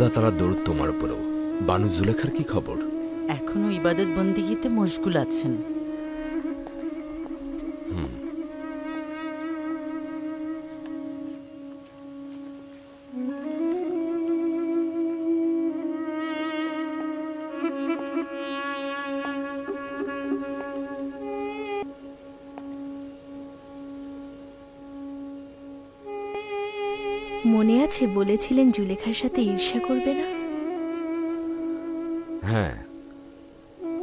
খোদা তাআলার দরুদ তোমার উপরও। বানু জুলেখার কি খবর? এখনো ইবাদত বন্দিগিতে মশগুল আছেন। মনে আছে বলেছিলেন জুলেখার সাথে ঈর্ষা করবে না? হ্যাঁ,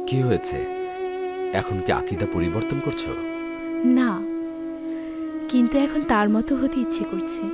কি হয়েছে? এখন কি আকীদা পরিবর্তন করছো? না, কিন্তু এখন তার মতো হতে ইচ্ছে করছে।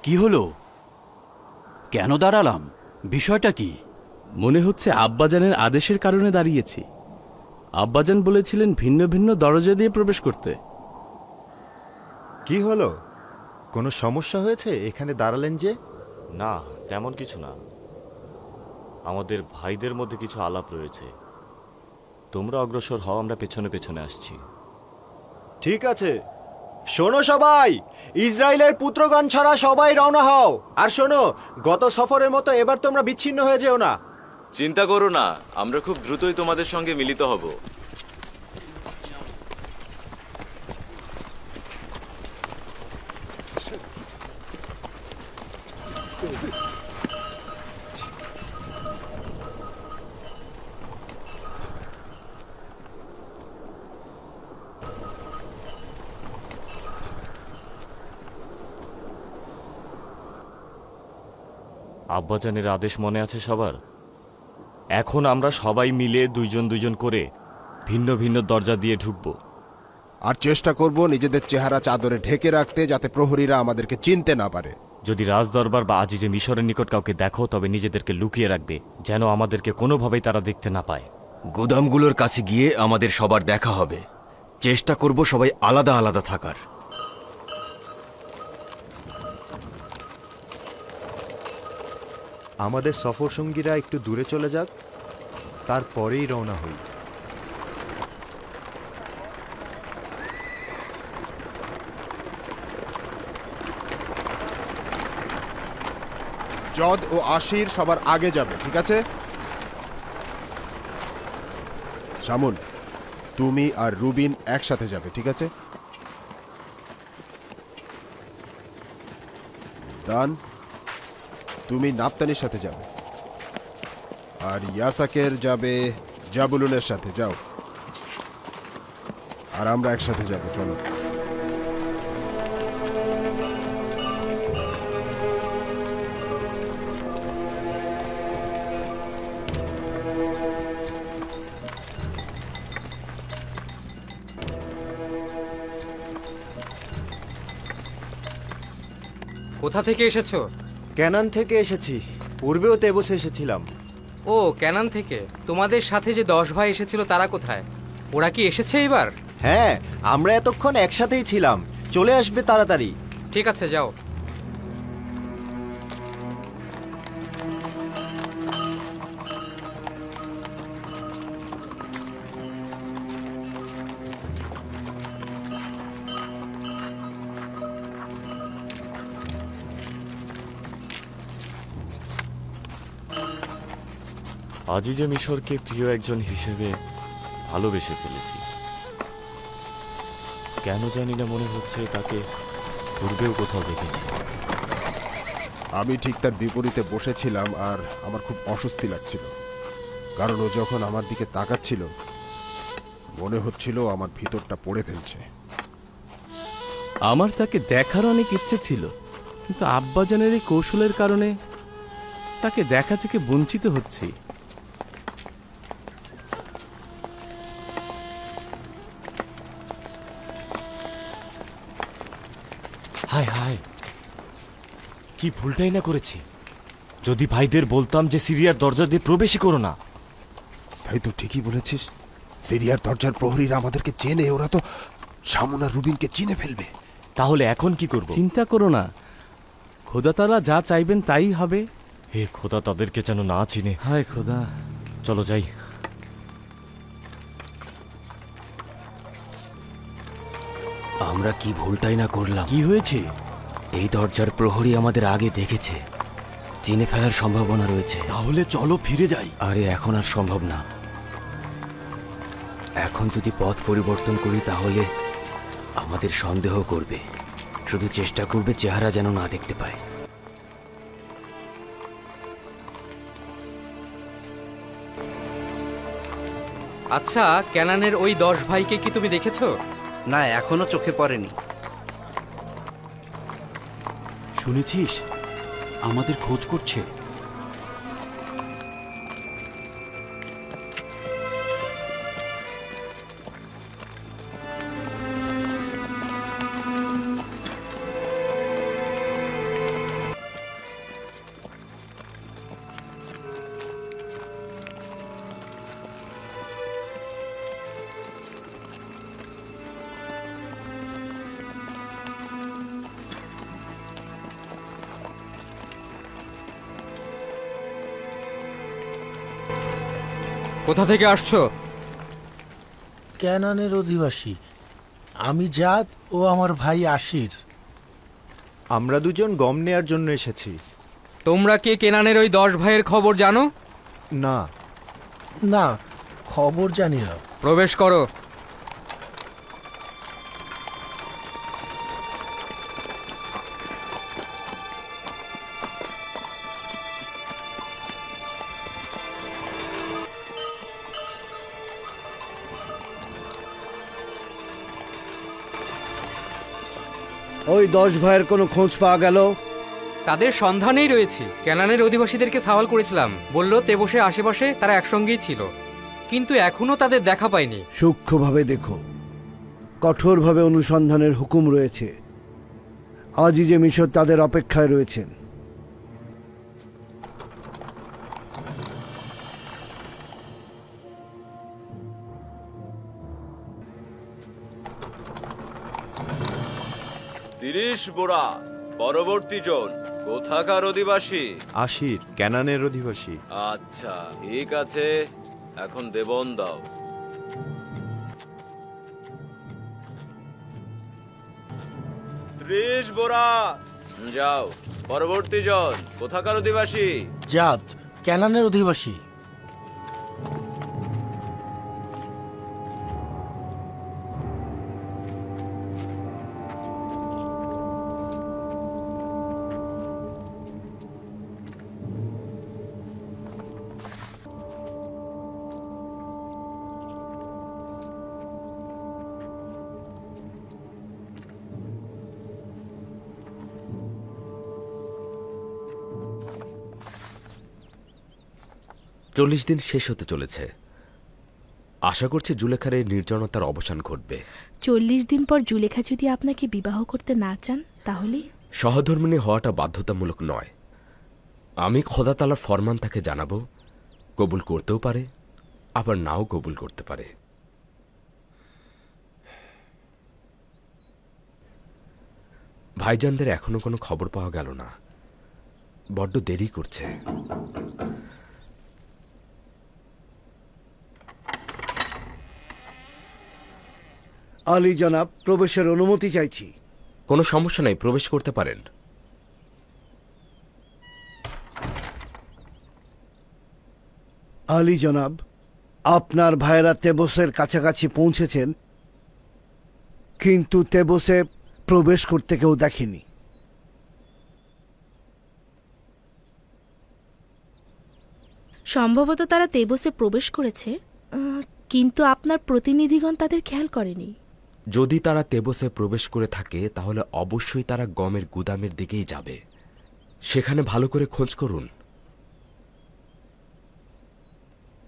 কি হলো? কেন দাঁড়ালাম? বিষয়টা কি? মনে হচ্ছে আব্বাজানের আদেশের কারণে দাঁড়িয়েছি। আব্বাজান বলেছিলেন ভিন্ন ভিন্ন দরজা দিয়ে প্রবেশ করতে। কি হলো? কোনো সমস্যা হয়েছে এখানে দাঁড়ালেন যে? না, তেমন কিছু না। আমাদের ভাইদের মধ্যে কিছু আলাপ রয়েছে। তোমরা অগ্রসর হও, আমরা পেছনে পেছনে আসছি। ঠিক আছে, শোনো সবাই, ইসরায়েলের পুত্রগণ ছাড়া সবাই রওনা হও। আর শোনো, গত সফরের মতো এবার তোমরা বিচ্ছিন্ন হয়ে যেও না। চিন্তা করো না, আমরা খুব দ্রুতই তোমাদের সঙ্গে মিলিত হব। আব্বাজানের আদেশ মনে আছে সবার? এখন আমরা সবাই মিলে দুইজন দুইজন করে ভিন্ন ভিন্ন দরজা দিয়ে ঢুকব। আর চেষ্টা করব নিজেদের চেহারা চাদরে ঢেকে রাখতে, যাতে প্রহরীরা আমাদেরকে চিনতে না পারে। যদি রাজদরবার বা আজিজে মিশরের নিকট কাউকে দেখো, তবে নিজেদেরকে লুকিয়ে রাখবে, যেন আমাদেরকে কোনোভাবেই তারা দেখতে না পায়। গুদামগুলোর কাছে গিয়ে আমাদের সবার দেখা হবে। চেষ্টা করব সবাই আলাদা আলাদা থাকার। আমাদের সফর সঙ্গীরা একটু দূরে চলে যাক, তারপরেই রওনা হই। জদ ও আশির সবার আগে যাবে, ঠিক আছে? শামুন, তুমি আর রুবিন একসাথে যাবে, ঠিক আছে? দান, তুমি নাপতানির সাথে যাবে, আর ইয়াসাকের যাবে জাবুলুনের সাথে। যাও, আর আমরা একসাথে যাব। চলো। কোথা থেকে এসেছো? ক্যানান থেকে এসেছি। পূর্বেও তেবসে এসেছিলাম। ও, ক্যানান থেকে। তোমাদের সাথে যে 10 ভাই এসেছিল তারা কোথায়? ওরা কি এসেছে এবার? হ্যাঁ, আমরা এতক্ষণ একসাথেই ছিলাম। চলে আসবে তাড়াতাড়ি। ঠিক আছে, যাও। আজিজে মিশরকে প্রিয় একজন হিসেবে ভালোবেসে ফেলেছি। কেন জানি না, মনে হচ্ছে তাকে পূর্বেও কোথাও দেখেছি। আমি ঠিক তার বিপরীতে বসেছিলাম, আর আমার খুব অস্বস্তি লাগছিল, কারণ ও যখন আমার দিকে তাকাচ্ছিল মনে হচ্ছিল আমার ভিতরটা পড়ে ফেলছে। আমার তাকে দেখার অনেক ইচ্ছে ছিল, কিন্তু আব্বাজানের এই কৌশলের কারণে তাকে দেখা থেকে বঞ্চিত হচ্ছি। হায় হায়, কি ভুলটাই না করেছি। যদি ভাইদের বলতাম যে সিরিয়ার দরজা দিয়ে প্রবেশই করো না। তাই তো, ঠিকই বলেছিস। সিরিয়ার দরজার প্রহরীরা আমাদেরকে চেনে, ওরা তো শামুন আর রুবিনকে চিনে ফেলবে। তাহলে এখন কি করব? চিন্তা করো না, খোদা তাআলা যা চাইবেন তাই হবে। হে খোদা, তাদেরকে যেন না চিনে। হায় খোদা। চলো যাই। আমরা কি ভুলটাই না করলাম। কি হয়েছে? এই দরজার প্রহরী আমাদের আগে দেখেছে, চিনে ফেলার সম্ভাবনা রয়েছে। তাহলে চলো ফিরে যাই। আরে এখন আর সম্ভব না। এখন যদি পথ পরিবর্তন করি তাহলে আমাদের সন্দেহ করবে। শুধু চেষ্টা করবে চেহারা যেন না দেখতে পায়। আচ্ছা, ক্যানানের ওই 10 ভাইকে কি তুমি দেখেছো? না, এখনো চোখে পড়েনি। শুনেছিস আমাদের খোঁজ করছে। কোথা থেকে আসছো? ক্যানানের অধিবাসী আমি জাদ ও আমার ভাই আশির। আমরা দুজন গম নেয়ার জন্য এসেছি। তোমরা কি কেনানের ওই 10 ভাইয়ের খবর জানো? না। না, খবর জানি না। প্রবেশ করো। ওই 10 ভাইয়ের কোনো খোঁজ পাওয়া গেল? তাদের সন্ধানেই রয়েছে। ক্যানানের অধিবাসীদেরকে সওয়াল করেছিলাম, বলল তেবসে আশেপাশে তারা একসঙ্গেই ছিল, কিন্তু এখনো তাদের দেখা পাইনি। সূক্ষ্মভাবে দেখো, কঠোরভাবে অনুসন্ধানের হুকুম রয়েছে। আজিজে মিশর তাদের অপেক্ষায় রয়েছেন। তিরিশ বোরা পরবর্তী জন কোথাকার অধিবাসী? আশির, ক্যানানের অধিবাসী। আচ্ছা ঠিক আছে, এখন দেবন দাও। 30 বোরা। যাও। পরবর্তী জন কোথাকার অধিবাসী? জাদ, ক্যানানের অধিবাসী। চল্লিশ দিন শেষ হতে চলেছে। আশা করছি জুলেখার এই নির্জনতার অবসান ঘটবে। 40 দিন পর জুলেখা যদি আপনাকে বিবাহ করতে না চান তাহলে? সহধর্মিণী হওয়াটা বাধ্যতামূলক নয়। আমি খোদা তাআলার ফরমান তাকে জানাবো, কবুল করতেও পারে আবার নাও কবুল করতে পারে। ভাইজানদের এখনো কোনো খবর পাওয়া গেল না, বড্ড দেরি করছে। আলী জনাব, প্রবেশের অনুমতি চাইছি। কোনো সমস্যা নাই, প্রবেশ করতে পারেন। আলী জনাব, আপনার ভাইয়েরা তেবসের কাছাকাছি পৌঁছেছেন, কিন্তু তেবসে প্রবেশ করতে কেউ দেখেনি। সম্ভবত তারা তেবসে প্রবেশ করেছে, কিন্তু আপনার প্রতিনিধিগণ তাদের খেয়াল করেনি। যদি তারা তেবসে প্রবেশ করে থাকে তাহলে অবশ্যই তারা গমের গুদামের দিকেই যাবে। সেখানে ভালো করে খোঁজ করুন।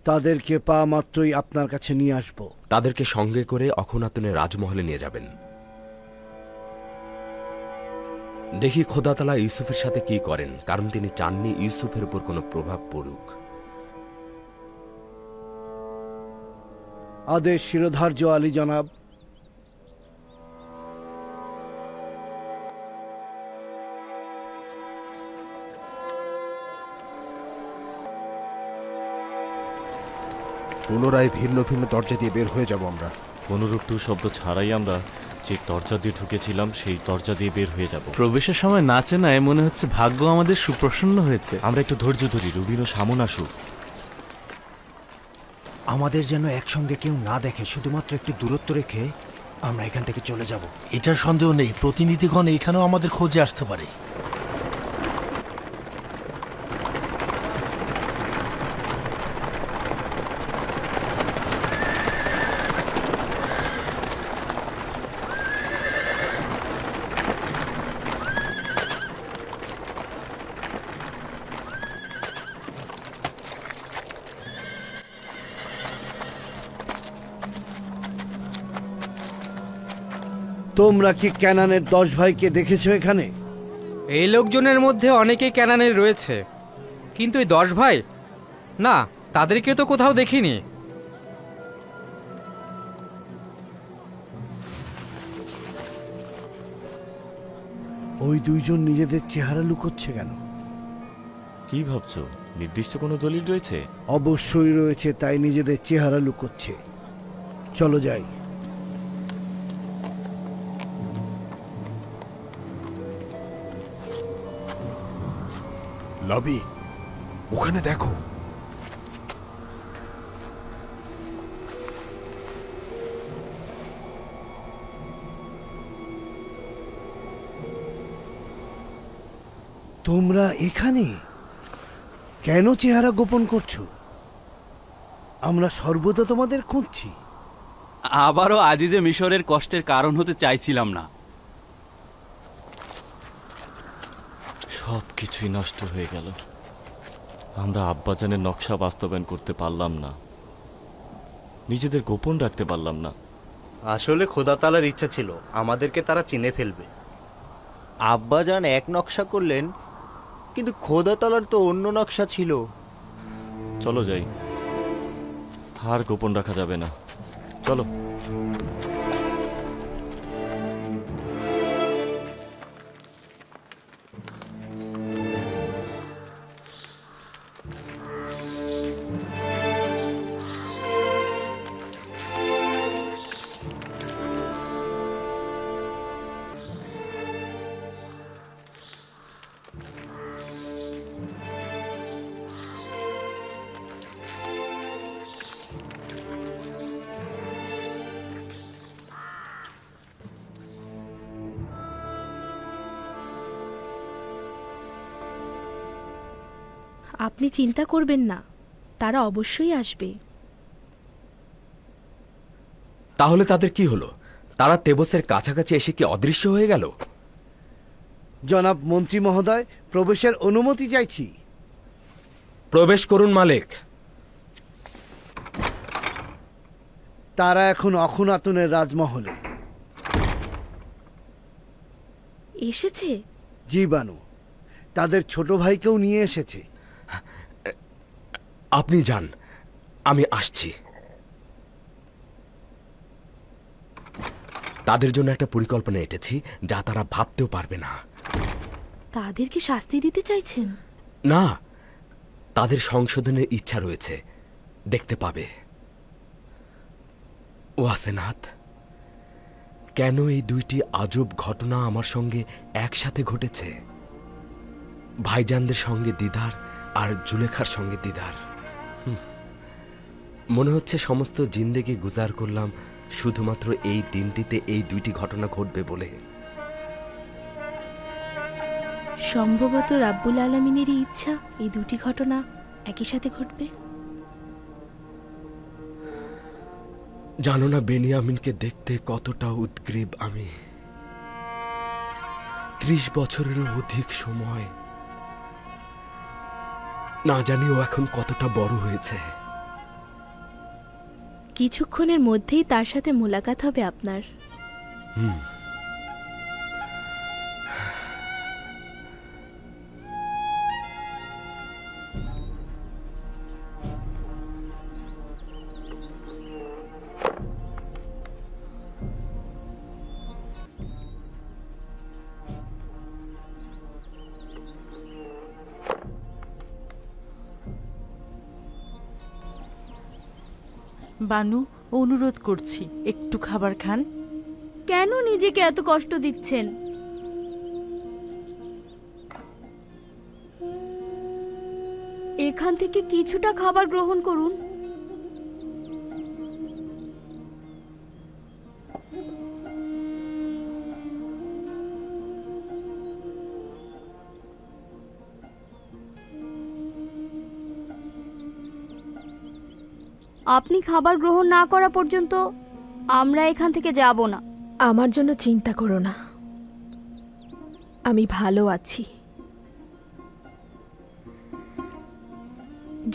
তাদেরকে পাওয়া মাত্রই আপনার কাছে নিয়ে আসব। তাদেরকে সঙ্গে করে অখনাতনের রাজমহলে নিয়ে যাবেন। দেখি খোদাতালা ইউসুফের সাথে কি করেন, কারণ তিনি চাননি ইউসুফের উপর কোনো প্রভাব পড়ুক। আদেশ শিরোধার্য আলী জনাব। পুনরায় ভিন্ন ভিন্ন দরজা দিয়ে বের হয়ে যাব আমরা। কোনরূপ শব্দ ছাড়াই আমরা যে দরজা দিয়ে ঢুকেছিলাম সেই দরজা দিয়ে বের হয়ে যাব। প্রবেশের সময় না চেনায় মনে হচ্ছে ভাগ্য আমাদের সুপ্রসন্ন হয়েছে। আমরা একটু ধৈর্য ধরি, রুবিনও সামন আসুক। আমাদের যেন একসঙ্গে কেউ না দেখে, শুধুমাত্র একটু দূরত্ব রেখে আমরা এখান থেকে চলে যাব। এটার সন্দেহ নেই, প্রতিনিধিগণ এখানেও আমাদের খোঁজে আসতে পারে। তোমরা কি ক্যানানের 10 ভাইকে দেখেছো এখানে? এই লোকজনের মধ্যে অনেকেই ক্যানানের রয়েছে, কিন্তু এই 10 ভাই না, তাদেরকে তো কোথাও দেখিনি। ওই দুইজন নিজেদের চেহারা লুকোচ্ছে কেন? কি ভাবছো, নির্দিষ্ট কোনো দলিল রয়েছে? অবশ্যই রয়েছে, তাই নিজেদের চেহারা লুকোচ্ছে। চলো যাই। লবি, ওখানে দেখো। তোমরা এখানে কেন চেহারা গোপন করছো? আমরা সর্বদা তোমাদের খুঁজছি। আবারও আজিজে মিশরের কষ্টের কারণ হতে চাইছিলাম না। সব কিছুই নষ্ট হয়ে গেল। আমরা আব্বাজানের নকশা বাস্তবায়ন করতে পারলাম না, নিজেদের গোপন রাখতে পারলাম না। আসলে খোদা তাআলার ইচ্ছা ছিল আমাদেরকে তারা চিনে ফেলবে। আব্বাজান এক নকশা করলেন, কিন্তু খোদা তাআলার তো অন্য নকশা ছিল। চলো যাই, আর গোপন রাখা যাবে না। চলো। আপনি চিন্তা করবেন না, তারা অবশ্যই আসবে। তাহলে তাদের কি হলো? তারা তেবসের কাছাকাছি এসে কি অদৃশ্য হয়ে গেল? জনাব মন্ত্রী মহোদয়, প্রবেশের অনুমতি চাইছি। প্রবেশ করুন মালিক। তারা এখন অখুনাতুনের রাজমহলে এসেছে। জীবাণু তাদের ছোট ভাইকেও নিয়ে এসেছে। আপনি যান, আমি আসছি। তাদের জন্য একটা পরিকল্পনা এঁটেছি যা তারা ভাবতেও পারবে না। তাদেরকে শাস্তি দিতে চাইছেন? না, তাদের সংশোধনের ইচ্ছা রয়েছে, দেখতে পাবে। ওয়াসেনাথ, কেন এই দুইটি আজব ঘটনা আমার সঙ্গে একসাথে ঘটেছে? ভাইজানদের সঙ্গে দিদার আর জুলেখার সঙ্গে দিদার। মনে হচ্ছে সমস্ত জিন্দেগি গুজার করলাম শুধুমাত্র এই দিনটিতে এই দুইটি ঘটনা ঘটবে বলে। সম্ভবত রাব্বুল আলামিনেরই ইচ্ছা এই দুটি ঘটনা একই সাথে ঘটবে। জানো না বেনিয়ামিনকে দেখতে কতটা উদ্গ্রীব আমি। 30 বছরেরও অধিক সময়, না জানি ও এখন কতটা বড় হয়েছে। কিছুক্ষণের মধ্যেই তার সাথে মোলাকাত হবে আপনার। বানু, অনুরোধ করছি একটু খাবার খান। কেন নিজেকে এত কষ্ট দিচ্ছেন? এখান থেকে কিছুটা খাবার গ্রহণ করুন। আপনি খাবার গ্রহণ না করা পর্যন্ত আমরা এখান থেকে যাব না। আমার জন্য চিন্তা করো না, আমি ভালো আছি।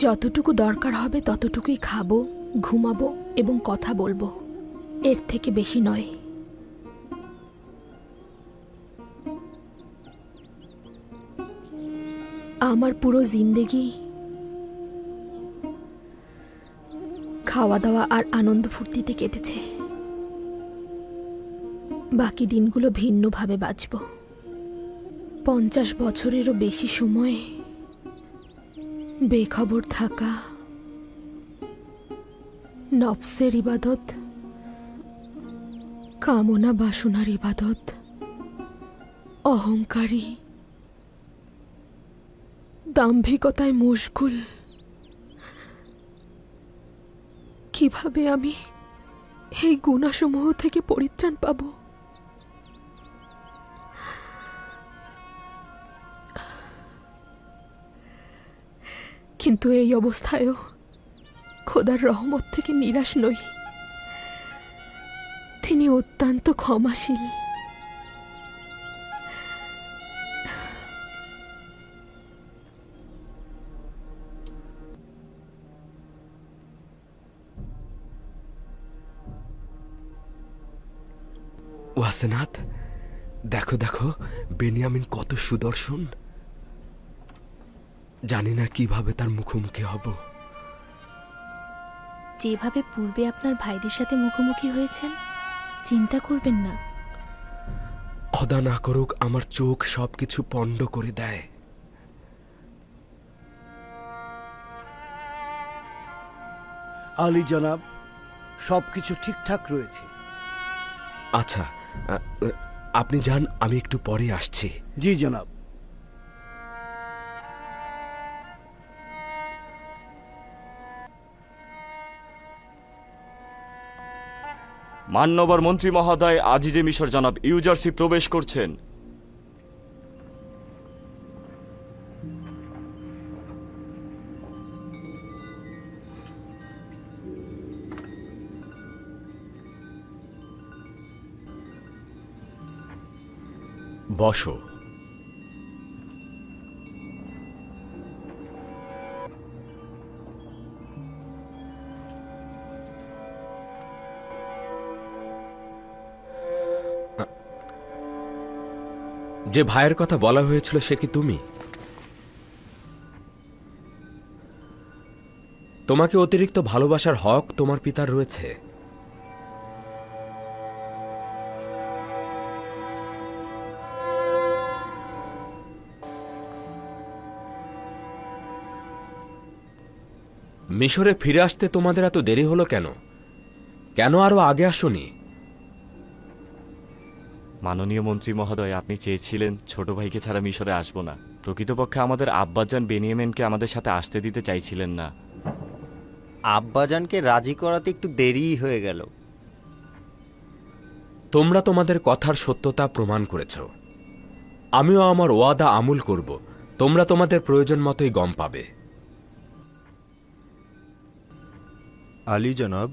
যতটুকু দরকার হবে ততটুকুই খাবো, ঘুমাবো এবং কথা বলবো, এর থেকে বেশি নয়। আমার পুরো জিন্দেগি খাওয়া দাওয়া আর আনন্দ ফুর্তিতে কেটেছে। বাকি দিনগুলো ভিন্নভাবে বাঁচব। 50 বছরেরও বেশি সময় বেখবর থাকা, নফসের ইবাদত, কামনা বাসনার ইবাদত, অহংকারী, দাম্ভিকতায় মশগুল। কিভাবে আমি এই গুণাসমূহ থেকে পরিত্রাণ পাব? কিন্তু এই অবস্থায়ও খোদার রহমত থেকে নিরাশ নই। তিনি অত্যন্ত ক্ষমাশীল। ওয়াসেনাথ, দেখো দেখো বেনিয়ামিন কত সুদর্শন। জানি না কিভাবে তার মুখোমুখি হব। যেভাবে পূর্বে আপনার ভাইদের সাথে মুখোমুখি হয়েছেন, চিন্তা করবেন না। খোদা না করুক আমার চোখ সবকিছু পণ্ড করে দেয়। আলী জনাব, সবকিছু ঠিকঠাক রয়েছে। আচ্ছা, আপনি যান, আমি একটু পরে আসছি। জি জনাব। মান্যবর মন্ত্রী মহোদয় আজিজে মিশর জনাব ইউজারসি প্রবেশ করছেন। বসো। যে ভাইয়ের কথা বলা হয়েছিল সে কি তুমি? তোমাকে অতিরিক্ত ভালোবাসার হক তোমার পিতার রয়েছে। মিশরে ফিরে আসতে তোমাদের এত দেরি হলো কেন? কেন আরো আগে আসোনি? মাননীয় মন্ত্রী মহোদয়, আপনি চেয়েছিলেন ছোট ভাইকে ছাড়া মিশরে আসবো না। প্রকৃতপক্ষে আমাদের আব্বাজান বেনিয়ামিনকে আমাদের সাথে আসতে দিতে চাইছিলেন না। আব্বাজানকে রাজি করাতে একটু দেরিই হয়ে গেল। তোমরা তোমাদের কথার সত্যতা প্রমাণ করেছ। আমিও আমার ওয়াদা আমল করব। তোমরা তোমাদের প্রয়োজন মতোই গম পাবে। আলী জনাব,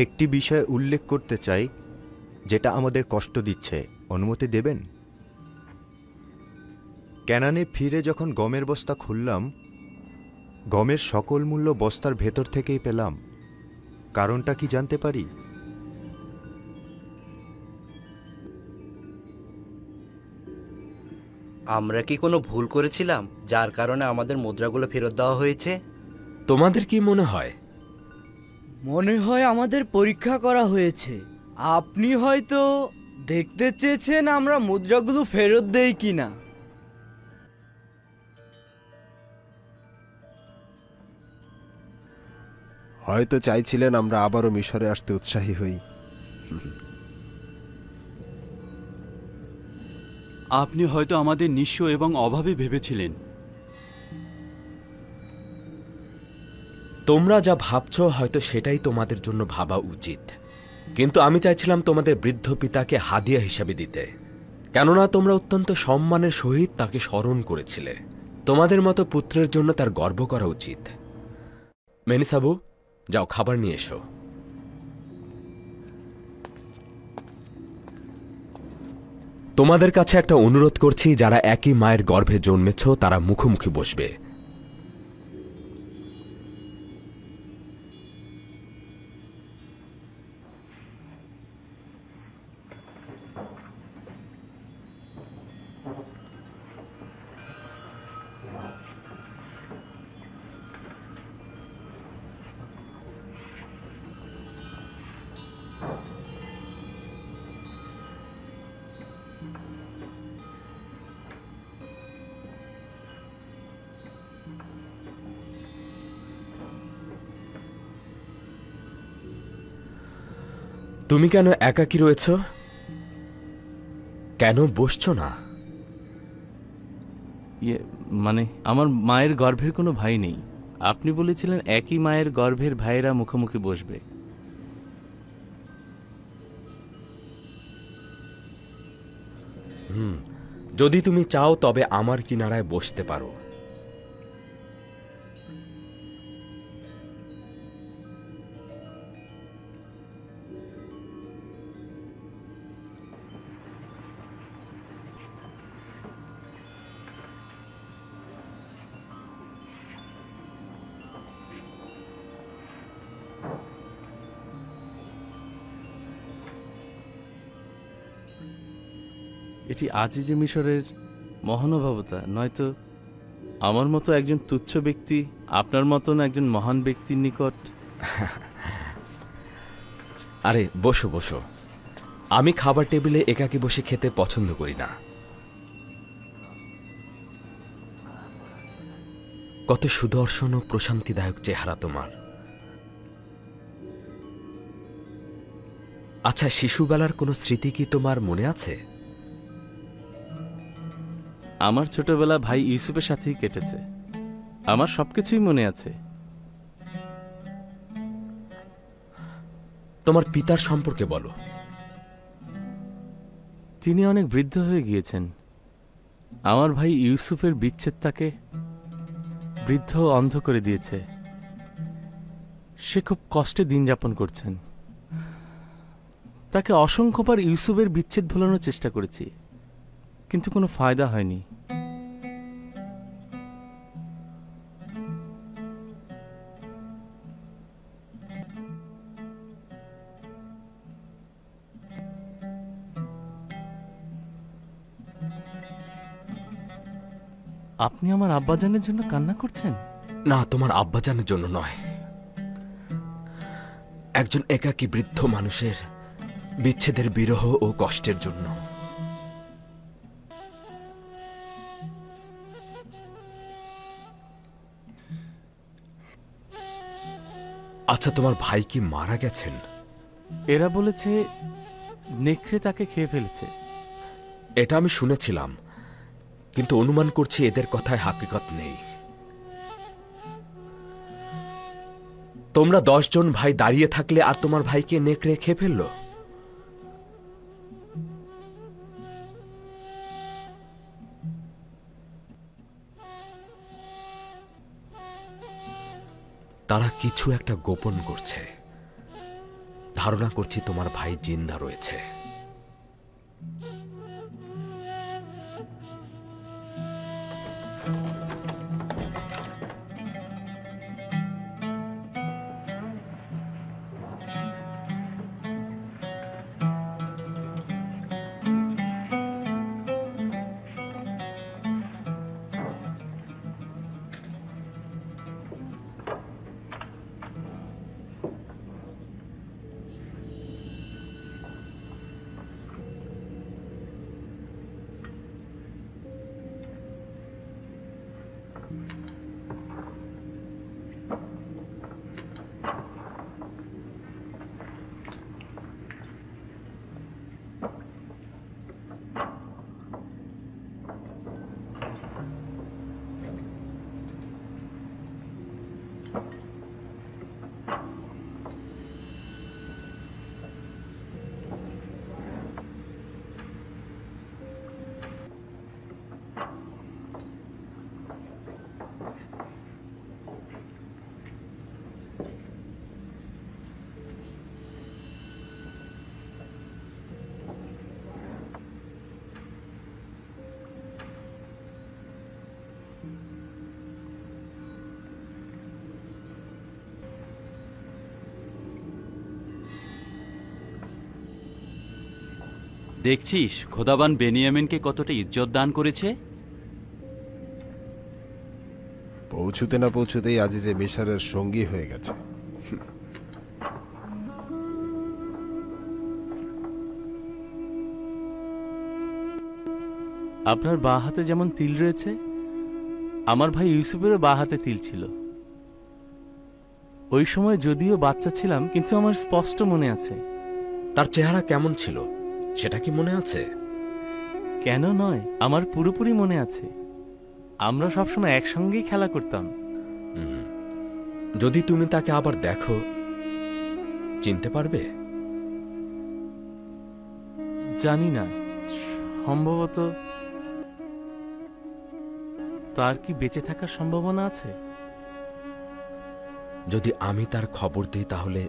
একটি বিষয় উল্লেখ করতে চাই যেটা আমাদের কষ্ট দিচ্ছে। অনুমতি দেবেন? ক্যানানে ফিরে যখন গমের বস্তা খুললাম, গমের সকল মূল্য বস্তার ভেতর থেকেই পেলাম। কারণটা কি জানতে পারি? আমরা কি কোনো ভুল করেছিলাম যার কারণে আমাদের মুদ্রাগুলো ফেরত দেওয়া হয়েছে? তোমাদের কি মনে হয়? মনে হয় আমাদের পরীক্ষা করা হয়েছে। আপনি হয়তো দেখতে চেয়েছেন আমরা মুদ্রাগুলো ফেরত দেই কিনা। হয়তো চাইছিলেন আমরা আবারও মিশরে আসতে উৎসাহী হই। আপনি হয়তো আমাদের নিঃস্ব এবং অভাবী ভেবেছিলেন। তোমরা যা ভাবছো হয়তো সেটাই তোমাদের জন্য ভাবা উচিত, কিন্তু আমি চাইছিলাম তোমাদের বৃদ্ধ পিতাকে হাদিয়া হিসাবে দিতে, কেননা তোমরা অত্যন্ত সম্মানের সহিত তাকে স্মরণ করেছিলে। তোমাদের মতো পুত্রের জন্য তার গর্ব করা উচিত। মেনিসাবু, যাও খাবার নিয়ে এসো। তোমাদের কাছে একটা অনুরোধ করছি, যারা একই মায়ের গর্ভে জন্মেছ তারা মুখোমুখি বসবে। তুমি কেন একাকী রয়েছ? কেন বসছো না? মানে আমার মায়ের গর্ভের কোনো ভাই নেই। আপনি বলেছিলেন একই মায়ের গর্ভের ভাইয়েরা মুখোমুখি বসবে। যদি তুমি চাও তবে আমার কিনারায় বসতে পারো। এটি আজিজে মিশরের মহানুভবতা, নয়তো আমার মতো একজন তুচ্ছ ব্যক্তি আপনার মতন একজন মহান ব্যক্তির নিকট। আরে বসো বসো, আমি খাবার টেবিলে একাকী বসে খেতে পছন্দ করি না। কত সুদর্শন ও প্রশান্তিদায়ক চেহারা তোমার। আচ্ছা, শিশুবেলার কোনো স্মৃতি কি তোমার মনে আছে? আমার ছোটবেলা ভাই ইউসুফের সাথেই কেটেছে। আমার সবকিছুই মনে আছে। তোমার পিতার সম্পর্কে বলো। তিনি অনেক বৃদ্ধ হয়ে গিয়েছেন। আমার ভাই ইউসুফের বিচ্ছেদ তাকে বৃদ্ধ ও অন্ধ করে দিয়েছে। সে খুব কষ্টে দিন যাপন করছেন। তাকে অসংখ্যবার ইউসুফের বিচ্ছেদ ভোলানোর চেষ্টা করেছি, কিন্তু কোনো ফায়দা হয়নি। আপনি আমার আব্বাজানের জন্য কান্না করছেন? না, তোমার আব্বাজানের জন্য নয়, একজন একাকী বৃদ্ধ মানুষের বিচ্ছেদের বিরহ ও কষ্টের জন্য। আচ্ছা, তোমার ভাই কি মারা গেছেন? এরা বলেছে নেকড়ে তাকে খেয়ে ফেলেছে। এটা আমি শুনেছিলাম, কিন্তু অনুমান করছি এদের কথায় হাকিকত নেই। তোমরা 10 জন ভাই দাঁড়িয়ে থাকলে আর তোমার ভাইকে নেকড়ে খেয়ে ফেললো? তারা কিছু একটা গোপন করছে। ধারণা করছি তোমার ভাই জিন্দা রয়েছে। দেখছিস খোদাবান বেনিয়ামিনকে কতটা ইজ্জত দান করেছে। পৌঁছুতে না পৌঁছুতেই আজিজে মিশরের সঙ্গী হয়ে গেছে। আপনার বাঁ হাতে যেমন তিল রয়েছে, আমার ভাই ইউসুফেরও বাঁ হাতে তিল ছিল। ওই সময় যদিও বাচ্চা ছিলাম, কিন্তু আমার স্পষ্ট মনে আছে। তার চেহারা কেমন ছিল সেটা কি মনে আছে? কেন নয়, আমার পুরোপুরি মনে আছে। আমরা সবসময় একসঙ্গেই খেলা করতাম। যদি তুমি তাকে আবার দেখো, চিনতে পারবে? জানি না, সম্ভবত। তার কি বেঁচে থাকার সম্ভাবনা আছে? যদি আমি তার খবর দিই তাহলে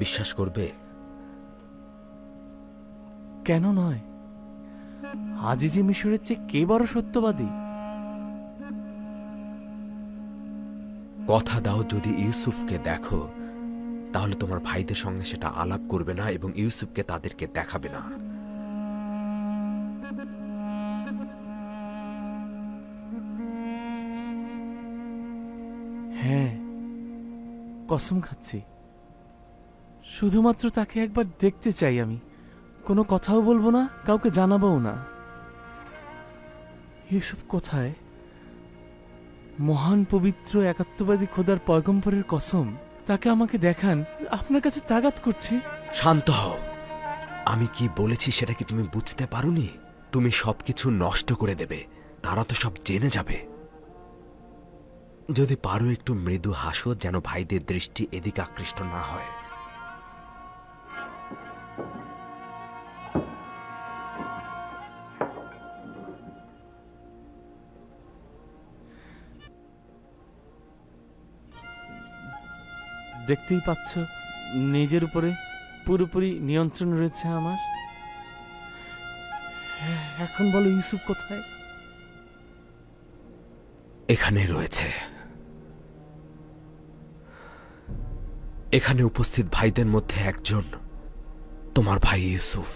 বিশ্বাস করবে? কেন নয়? আজিজে মিশরের চেয়ে কে বড় সত্যবাদী? কথা দাও, যদি ইউসুফকে দেখো তাহলে তোমার ভাইদের সঙ্গে সেটা আলাপ করবে না এবং ইউসুফকে তাদেরকে দেখাবে না। হ্যাঁ, কসম খাচ্ছি। শুধুমাত্র তাকে একবার দেখতে চাই আমি। কোনো কথাও বলবো না, কাউকে জানাবও না। ইউসুফ কোথায়? মহান পবিত্র একাত্মবাদী খোদার পয়গম্বরের কসম, তাকে আমাকে দেখান। আপনার কাছে তাগাত করছি। শান্ত হও। আমি কি বলেছি সেটা কি তুমি বুঝতে পারোনি? তুমি সবকিছু নষ্ট করে দেবে, তারা তো সব জেনে যাবে। যদি পারো একটু মৃদু হাসো, যেন ভাইদের দৃষ্টি এদিকে আকৃষ্ট না হয়। দেখতেই পাচ্ছ, নিজের উপরে পুরোপুরি নিয়ন্ত্রণ রয়েছে আমার। এখন বলো, ইউসুফ কোথায়? এখানে রয়েছে। এখানে উপস্থিত ভাইদের মধ্যে একজন তোমার ভাই Yusuf.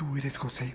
¿Tú eres José?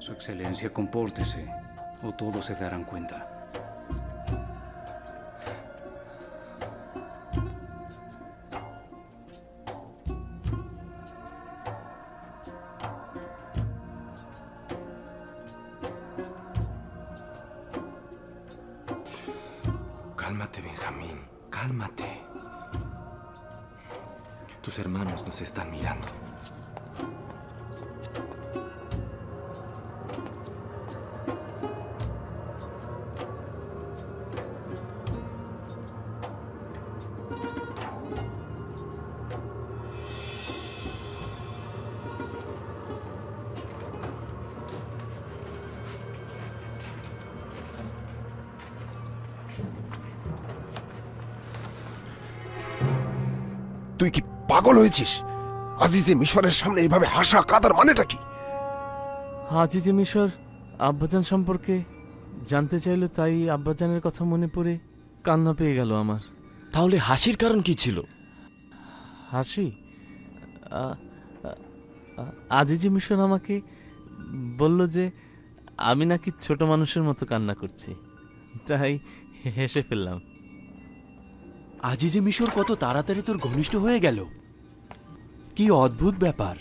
Su Excelencia, compórtese, o todos se darán cuenta. Cálmate, Benjamín, cálmate. Tus hermanos nos están mirando. তুই কি পাগল হয়েছিস? আজিজে মিশরের সামনে এভাবে হাসা কাদার মানেটা কি? আজিজে মিশর আব্বাজান সম্পর্কে জানতে চাইলো, তাই আব্বাজানের কথা মনে পড়ে কান্না পেয়ে গেল আমার। তাহলে হাসির কারণ কি ছিল? হাসি? আজিজে মিশর আমাকে বলল যে আমি নাকি ছোট মানুষের মতো কান্না করছি, তাই হেসে ফেললাম। আজিজে মিশর কত তাড়াতাড়ি তোর ঘনিষ্ঠ হয়ে গেল, কি অদ্ভুত ব্যাপার।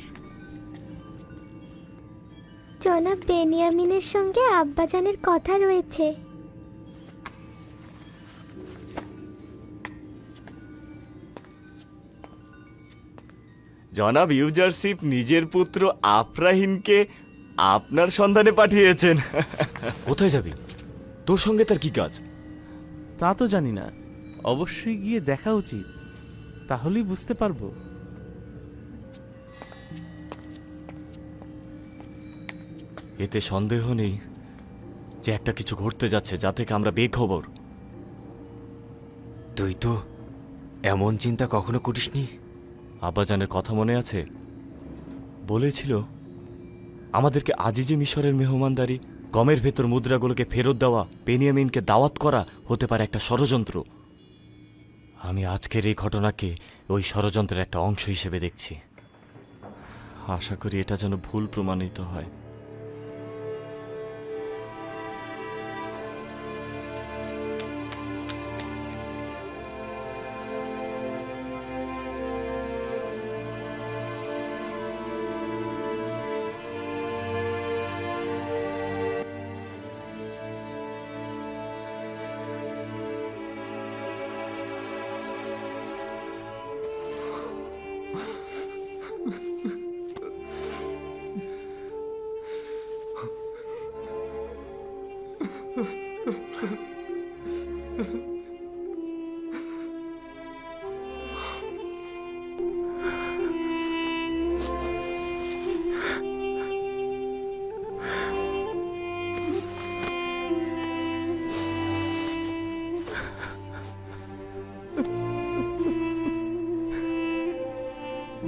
জনাব বেনিয়ামিনের সঙ্গে আব্বাজানের কথা রয়েছে। জনাব ইউজারশিপ নিজের পুত্র আফরাহিমকে আপনার সন্ধানে পাঠিয়েছেন। কোথায় যাবি? তোর সঙ্গে তার কি কাজ? তা তো জানি না, অবশ্যই গিয়ে দেখা উচিত, তাহলেই বুঝতে পারবো। এতে সন্দেহ নেই যে একটা কিছু ঘটতে যাচ্ছে, যা থেকে আমরা বেখবর। তুই তো এমন চিন্তা কখনো করিসনি? আব্বাজানের কথা মনে আছে? বলেছিল আমাদেরকে আজিজে মিশরের মেহমানদারি, গমের ভেতর মুদ্রাগুলোকে ফেরত দেওয়া, বেনিয়ামিনকে দাওয়াত করা হতে পারে একটা ষড়যন্ত্র। আমি আজকের এই ঘটনাকে ওই ষড়যন্ত্রের একটা অংশ হিসেবে দেখছি। আশা করি এটা যেন ভুল প্রমাণিত হয়।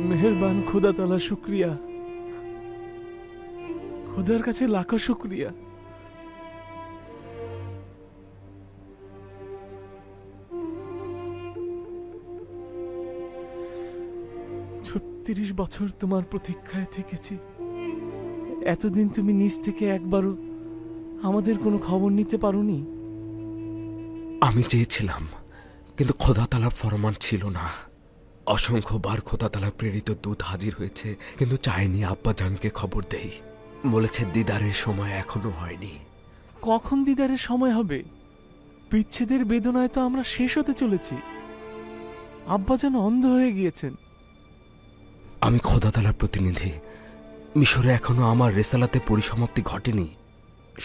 মেহেরবান খোদা তাআলা, শুকরিয়া, খোদার কাছে লাখো শুকরিয়া। ৩৬ বছর তোমার প্রতীক্ষায় থেকেছি। এতদিন তুমি নিজ থেকে একবারও আমাদের কোনো খবর নিতে পারোনি। আমি চেয়েছিলাম, কিন্তু খোদা তাআলার ফরমান ছিল না। অসংখ্যবার খোদা তাআলা প্রেরিত দূত হাজির হয়েছে, কিন্তু চাইনি আব্বাজানকে খবর দেই। বলেছে দিদারের সময় এখনো হয়নি। কখন দিদারের সময় হবে? বিচ্ছেদের বেদনায় তো আমরা শেষ হতে চলেছি। আব্বাজান অন্ধ হয়ে গিয়েছেন। আমি খোদা তাআলার প্রতিনিধি। মিশরে এখনো আমার রেসালাতে পরিসমাপ্তি ঘটেনি।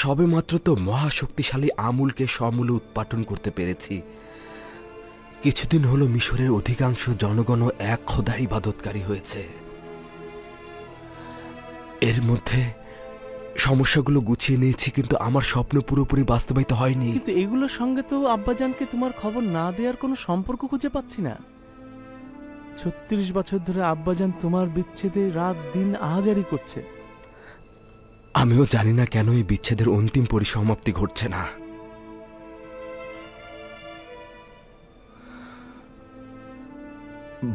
সবে মাত্র তো মহাশক্তিশালী আমুলকে সমূলে উৎপাটন করতে পেরেছি। কিছুদিন হলো মিশরের অধিকাংশ জনগণ এক খোদার ইবাদতকারী হয়েছে। এর মধ্যে সমস্যাগুলো গুছিয়ে নিয়েছি, কিন্তু আমার স্বপ্ন পুরোপুরি বাস্তবায়িত হয়নি। কিন্তু এগুলোর সঙ্গে তো আব্বাজানকে তোমার খবর না দেওয়ার কোনো সম্পর্ক খুঁজে পাচ্ছি না। ৩৬ বছর ধরে আব্বাজান তোমার বিচ্ছেদে রাত দিন আহাজারি করছে। আমিও জানি না কেন এই বিচ্ছেদের অন্তিম পরিসমাপ্তি ঘটছে না।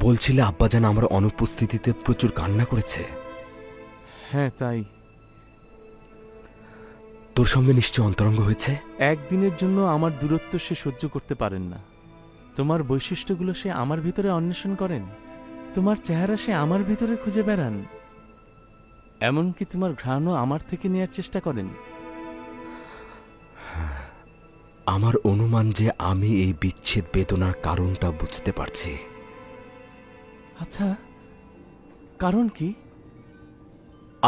বলছিলে আব্বাজান আমার অনুপস্থিতিতে প্রচুর কান্না করেছে। হ্যাঁ, তাই। তোর সঙ্গে নিশ্চয় অন্তরঙ্গ হয়েছে। একদিনের জন্য আমার দূরত্ব সে সহ্য করতে পারেন না। তোমার বৈশিষ্ট্যগুলো সে আমার ভিতরে অন্বেষণ করেন, তোমার চেহারা সে আমার ভিতরে খুঁজে বেড়ান, এমনকি তোমার ঘ্রাণও আমার থেকে নেয়ার চেষ্টা করেন। আমার অনুমান যে আমি এই বিচ্ছেদ বেদনার কারণটা বুঝতে পারছি। আচ্ছা, কারণ কি?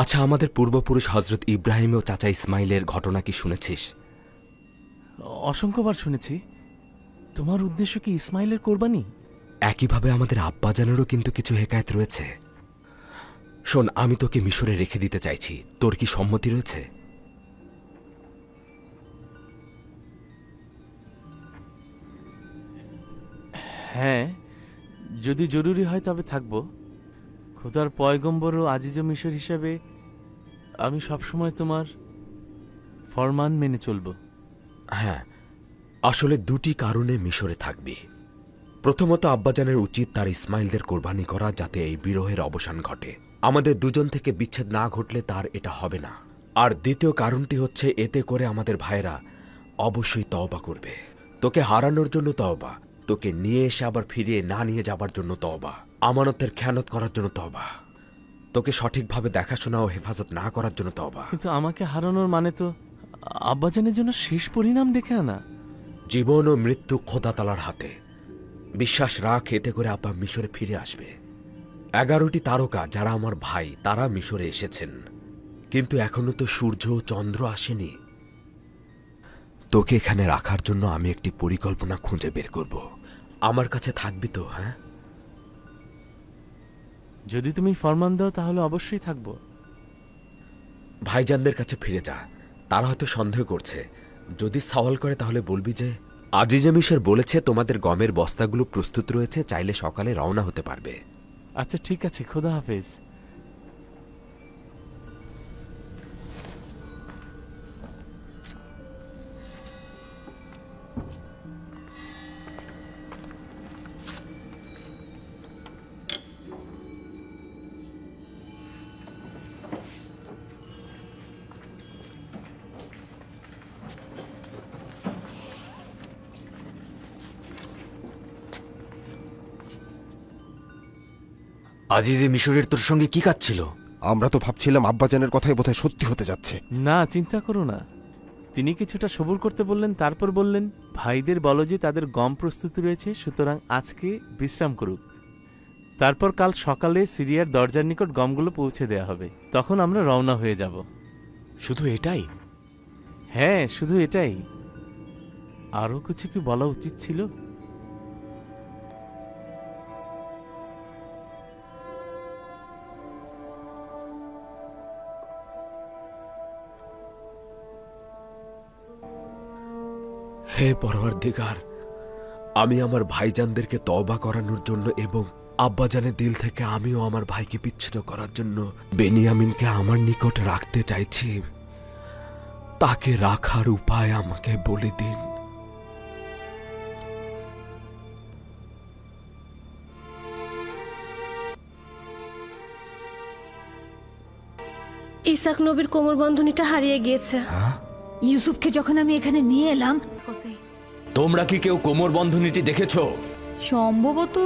আচ্ছা, আমাদের পূর্বপুরুষ হজরত ইব্রাহিম ও চাচা ইসমাইলের ঘটনা কি শুনেছিস? অসংখ্যবার শুনেছি। তোমার উদ্দেশ্য কি ইসমাইলের কোরবানি? একইভাবে আমাদের আব্বাজানেরও কিন্তু কিছু হেকায়েত রয়েছে। শোন, আমি তোকে মিশরে রেখে দিতে চাইছি। তোর কি সম্মতি রয়েছে? হ্যাঁ, যদি জরুরি হয় তবে থাকবো। খোদার পয়গম্বর ও আজিজ মিশর হিসাবে আমি সবসময় তোমার ফরমান মেনে চলব। হ্যাঁ, আসলে দুটি কারণে মিশরে থাকবি। প্রথমত, আব্বাজানের উচিত তার ইসমাইলদের কোরবানি করা, যাতে এই বিরহের অবসান ঘটে। আমাদের দুজন থেকে বিচ্ছেদ না ঘটলে তার এটা হবে না। আর দ্বিতীয় কারণটি হচ্ছে, এতে করে আমাদের ভাইরা অবশ্যই তওবা করবে। তোকে হারানোর জন্য তওবা, তোকে নিয়ে এসে আবার ফিরিয়ে না নিয়ে যাবার জন্য তওবা, আমানতের খেয়ানত করার জন্য তওবা, তোকে সঠিকভাবে দেখাশোনা ও হেফাজত না করার জন্য তওবা। কিন্তু আমাকে হারানোর মানে তো আব্বাজানের জন্য শেষ পরিণাম দেখে আনা। জীবন ও মৃত্যু খোদা তাআলার হাতে। বিশ্বাস রাখ, এতে করে আব্বা মিশরে ফিরে আসবে। 11টি তারকা যারা আমার ভাই, তারা মিশরে এসেছেন, কিন্তু এখনো তো সূর্য ও চন্দ্র আসেনি। তোকে এখানে রাখার জন্য আমি একটি পরিকল্পনা খুঁজে বের করব। আমার কাছে থাকবি তো? হ্যাঁ, যদি তুমি ফরমান দাও তাহলে অবশ্যই থাকবো। ভাইজানদের কাছে ফিরে যা, তারা হয়তো সন্দেহ করছে। যদি সওয়াল করে তাহলে বলবি যে আজিজে মিশর বলেছে তোমাদের গমের বস্তাগুলো প্রস্তুত রয়েছে, চাইলে সকালে রওনা হতে পারবে। আচ্ছা ঠিক আছে, খোদা হাফেজ। আজিজে মিশরের তোর সঙ্গে কি কাজ ছিল? আমরা তো ভাবছিলাম আব্বাজানের কথাই বোধহয় সত্যি হতে যাচ্ছে। না, চিন্তা করো না। তিনি কিছুটা সবুর করতে বললেন, তারপর বললেন, ভাইদের বলো যে তাদের গম প্রস্তুত রয়েছে, সুতরাং আজকে বিশ্রাম করুক। তারপর কাল সকালে সিরিয়ার দরজার নিকট গমগুলো পৌঁছে দেয়া হবে, তখন আমরা রওনা হয়ে যাব। শুধু এটাই? হ্যাঁ, শুধু এটাই। আরও কিছু কি বলা উচিত ছিল? হে পরওয়ারদিগার, আমি আমার ভাইজানদেরকে তওবা করানোর জন্য এবং আব্বাজানের দিল থেকে আমিও আমার ভাইকে বিচ্ছিন্ন করার জন্য বেনিয়ামিনকে আমার নিকট রাখতে চাইছি। তাকে রাখার উপায় আমাকে বলে দিন। ইসাক নবীর কোমর বন্ধনীটা হারিয়ে গিয়েছে। ইউসুফকে যখন আমি এখানে নিয়ে এলাম, তোমরা কি কেউ কোমর বন্ধনীটি দেখেছো? সম্ভবত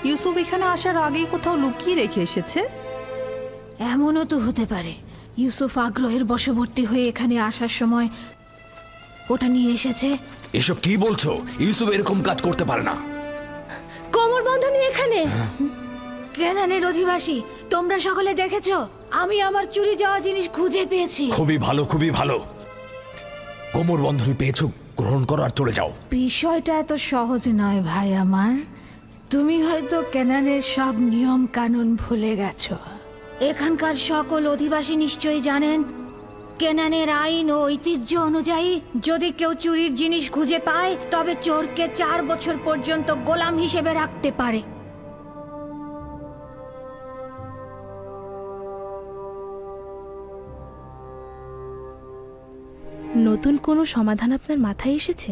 ইউসুফ এখানে আসার আগেই কোথাও লুকিয়ে রেখে এসেছে। এমনও তো হতে পারে ইউসুফ আগ্রহের বশবর্তী হয়ে এখানে আসার সময় ওটা নিয়ে এসেছে। এসব কি বলছো? ইউসুফ এরকম কাজ করতে পারে না। কোমর বন্ধনী এখানে। কেনানের অধিবাসী, তোমরা সকলে দেখেছো আমি আমার চুরি যাওয়া জিনিস খুঁজে পেয়েছি। খুবই ভালো, খুবই ভালো। কোমর বন্ধনী পেয়েছো, গ্রহণ করো আর চলে যাও। বিষয়টা এত সহজ নয় ভাই আমার। তুমি হয়তো কেনানের সব নিয়ম কানুন ভুলে গেছো। এখানকার সকল অধিবাসী নিশ্চয়ই জানেন, কেনানের আইন ও ঐতিহ্য অনুযায়ী যদি কেউ চুরির জিনিস খুঁজে পায় তবে চোরকে 4 বছর পর্যন্ত গোলাম হিসেবে রাখতে পারে। নতুন কোনো সমাধান আপনার মাথায় এসেছে?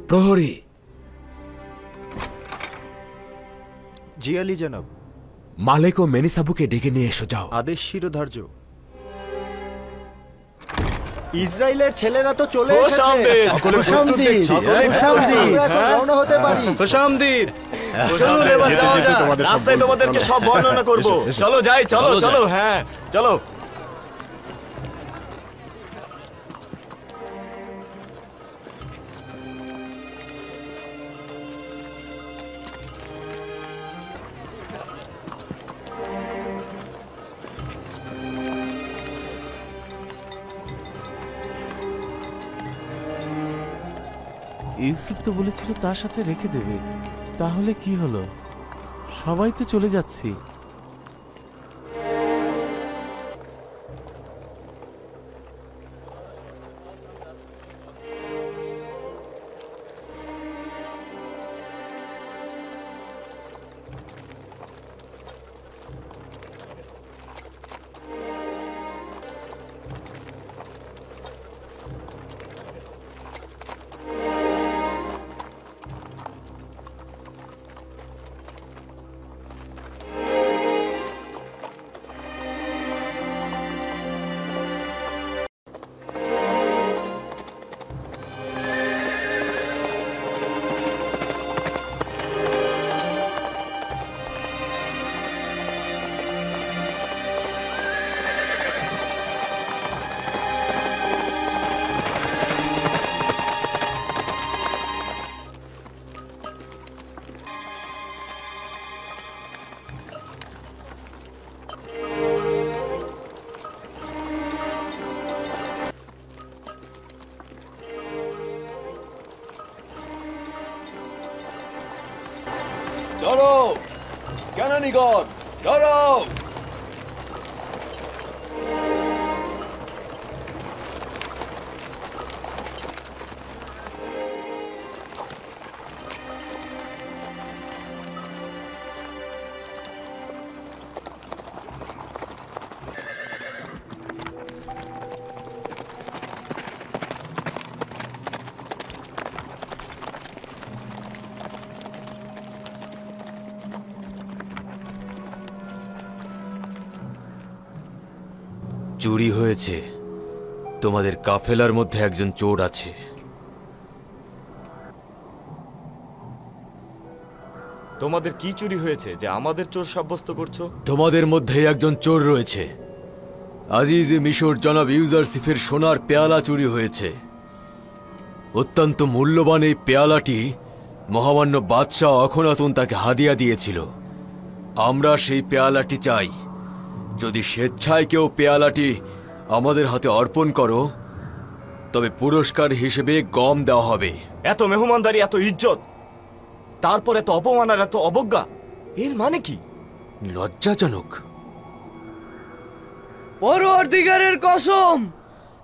প্রহরী। জি আলী জনাব। মালেক ও মেনিসাবুকে ডেকে নিয়ে এসো, যাও। আদেশ শিরোধার্য। ইসরায়েলের ছেলেরা তো চলে এসেছে। সকলে প্রস্তুত দেখছি। আমরা এখন রওনা হতে পারি। খুশামদিদ। চলুন এবার যাওয়া যাক। রাস্তায় তোমাদেরকে সব বর্ণনা করব। চলো যাই, চলো চলো। হ্যাঁ চলো। ইউসুফ তো বলেছিল তার সাথে রেখে দেবে, তাহলে কি হলো? সবাই তো চলে যাচ্ছি। ধরো কেনানিগণ, ধরো। চুরি হয়েছে। তোমাদের কাফেলার মধ্যে একজন চোর আছে। তোমাদের কি চুরি হয়েছে যে আমাদের চোর সাব্যস্ত করছো? তোমাদের মধ্যে একজন চোর রয়েছে। আজিজে মিশর জনাব ইউজারসিফের সোনার পেয়ালা চুরি হয়েছে। অত্যন্ত মূল্যবান এই পেয়ালাটি মহামান্য বাদশাহ অখনাতুন তাকে হাদিয়া দিয়েছিল। আমরা সেই পেয়ালাটি চাই। যদি স্বেচ্ছায় কেউ পেয়ালাটি আমাদের হাতে অর্পণ করো তবে পুরস্কার হিসেবে গম দেওয়া হবে। এত মেহমানদারি, এত ইজ্জত, তারপর এত অপমান আর এত অবজ্ঞা, এর মানে কি? লজ্জাজনক। পরওয়ারদিগারের কসম,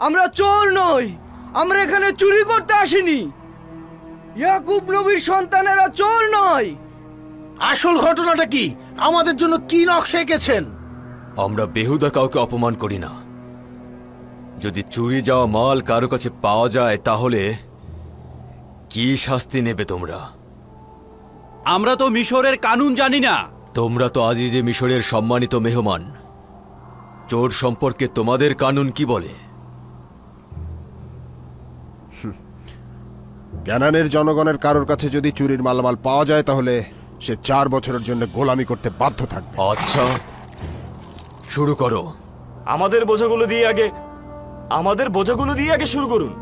আমরা চোর নই। আমরা এখানে চুরি করতে আসিনি। ইয়াকুব নবীর সন্তানেরা চোর নয়। আসল ঘটনাটা কি? আমাদের জন্য কি নকশা এঁকেছেন? আমরা বেহুদা কাউকে অপমান করি না। যদি চুরি যাওয়া মাল কারো কাছে পাওয়া যায় তাহলে কি শাস্তি নেবে তোমরা? আমরা তো মিশরের কানুন জানি না। তোমরা তো আজিজে মিশরের সম্মানিত মেহমান। চোর সম্পর্কে তোমাদের কানুন কি বলে? ক্যানানের জনগণের কারোর কাছে যদি চুরির মালামাল পাওয়া যায় তাহলে সে 4 বছরের জন্য গোলামি করতে বাধ্য থাকবে। আচ্ছা, শুরু করো। আমাদের বোঝাগুলো দিয়ে আগে শুরু করুন।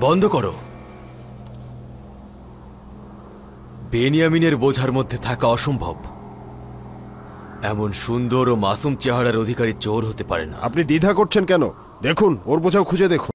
বন্ধ করো। বেনিয়ামিনের বোঝার মধ্যে থাকা অসম্ভব। এমন সুন্দর ও মাসুম চেহারার অধিকারী চোর হতে পারে না। আপনি দ্বিধা করছেন কেন? দেখুন, ওর বোঝাও খুঁজে দেখুন।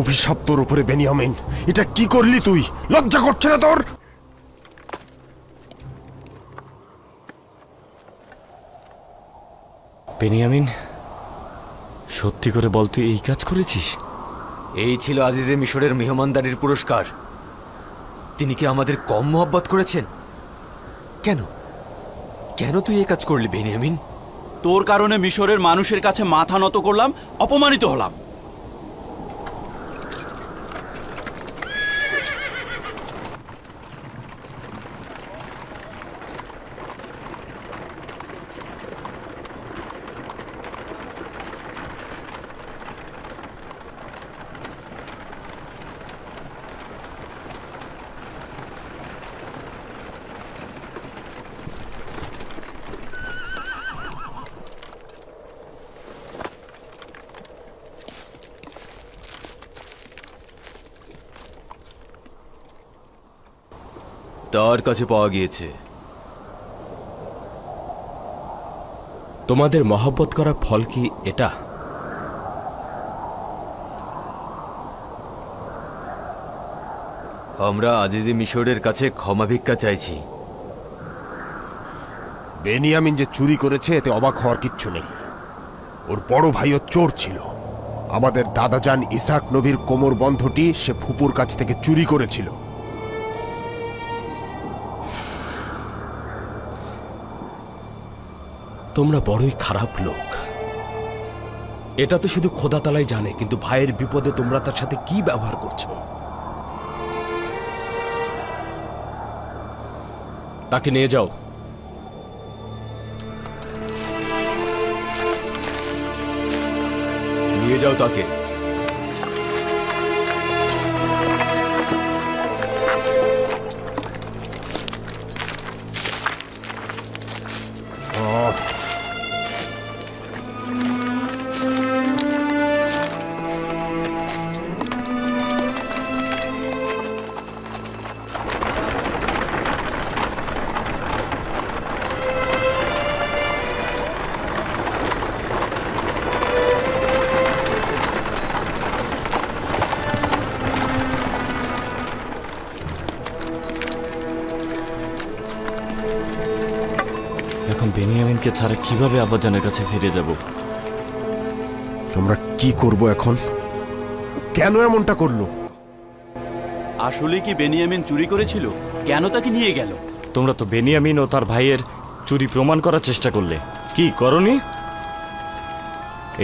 অভিশাপ তোর উপরে বেনিয়ামিন, এটা কি করলি তুই? লজ্জা করছে না তোর? বেনিয়ামিন, সত্যি করে বল তুই এই কাজ করেছিস? এই ছিল আজিজে মিশরের মেহমানদারির পুরস্কার। তিনি কি আমাদের কম মহব্বত করেছেন? কেন কেন তুই এই কাজ করলি বেনিয়ামিন? তোর কারণে মিশরের মানুষের কাছে মাথা নত করলাম, অপমানিত হলাম। তার কাছে পাওয়া গিয়েছে। তোমাদের মহব্বত করার ফল কি এটা? আমরা আজিজে মিশরের কাছে ক্ষমা ভিক্ষা চাইছি। বেনিয়ামিন যে চুরি করেছে এতে অবাক হওয়ার কিচ্ছু নেই। ওর বড় ভাইও চোর ছিল। আমাদের দাদাজান ইসাক নবীর কোমর বন্ধটি সে ফুপুর কাছ থেকে চুরি করেছিল। তোমরা বড়ই খারাপ লোক। এটা তো শুধু খোদা তালাই জানে, কিন্তু ভাইয়ের বিপদে তোমরা তার সাথে কি ব্যবহার করছো। তাকে নিয়ে যাও। নিয়ে যাও তাকে। এখন বেনিয়ামিনকে ছাড়া কিভাবে আব্বাজানের কাছে ফিরে যাব? আমরা কি করব এখন? কেন এমনটা করলো? আসলে কি বেনিয়ামিন চুরি করেছিল? কেন তাকে নিয়ে গেল? তোমরা তো বেনিয়ামিন ও তার ভাইয়ের চুরি প্রমাণ করার চেষ্টা করলে, কি করনি?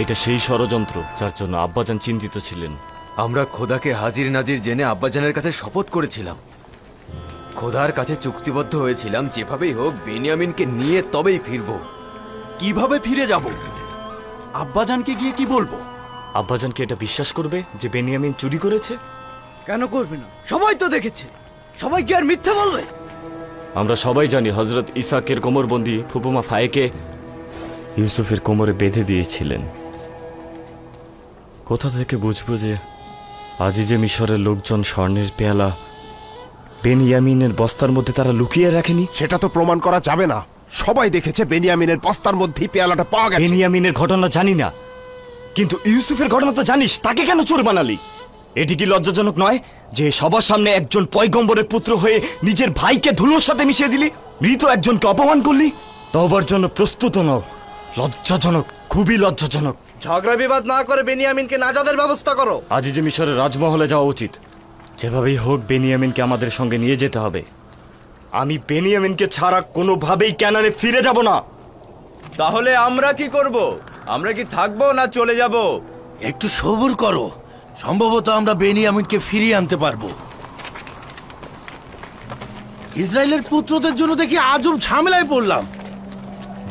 এটা সেই ষড়যন্ত্র যার জন্য আব্বাজান চিন্তিত ছিলেন। আমরা খোদাকে হাজির নাজির জেনে আব্বাজানের কাছে শপথ করেছিলাম। খোদার কাছে চুক্তিবদ্ধ হয়েছিলাম যেভাবেই হোক বেনিয়ামিনকে নিয়ে তবেই ফিরব। কিভাবে ফিরে যাব? আব্বাজানকে গিয়ে কি বলবো? আব্বাজানকে এটা বিশ্বাস করবে যে বেনিয়ামিন চুরি করেছে? কেন করবে না? সবাই তো দেখেছে। সবাই কি আর মিথ্যা বলবে? আমরা সবাই জানি হযরত ইসাকের কোমরবন্দি ফুপুমা ফায়েকে ইউসুফের কোমরে বেঁধে দিয়েছিলেন। কোথা থেকে বুঝবো যে আজিজে মিশরের লোকজন স্বর্ণের পেয়ালা বেনিয়ামিনের বস্তার মধ্যে তারা লুকিয়ে রাখেনি? সেটা তো প্রমাণ করা যাবে না। সবাই দেখেছে বেনিয়ামিনের বস্তার মধ্যেই পেয়ালাটা পাওয়া গেছে। বেনিয়ামিনের ঘটনা জানি না, কিন্তু ইউসুফের ঘটনা তো জানিস। তাকে কেন চোর বানালি? এটি কি লজ্জাজনক নয় যে সবার সামনে একজন পয়গম্বরের পুত্র হয়ে নিজের ভাইকে ধুলোর সাথে মিশিয়ে দিলি? মৃত একজনকে অপমান করলি? তওবার জন্য প্রস্তুত নও। লজ্জাজনক, খুবই লজ্জাজনক। ঝগড়া বিবাদ না করে বেনিয়ামিনকে নাজাদের ব্যবস্থা করো। আজিজে মিশরের রাজমহলে যাওয়া উচিত। যেভাবেই হোক বেনিয়ামিনকে আমাদের সঙ্গে নিয়ে যেতে হবে। আমি বেনিয়ামিনকে ছাড়া কোনোভাবেই ক্যানানে ফিরে যাব না। তাহলে আমরা কি করব? আমরা কি থাকবো না চলে যাব? একটু সবুর করো, সম্ভবত আমরা বেনিয়ামিনকে ফিরিয়ে আনতে পারবো। ইসরায়েলের পুত্রদের জন্য দেখি আজব ঝামেলায় পড়লাম।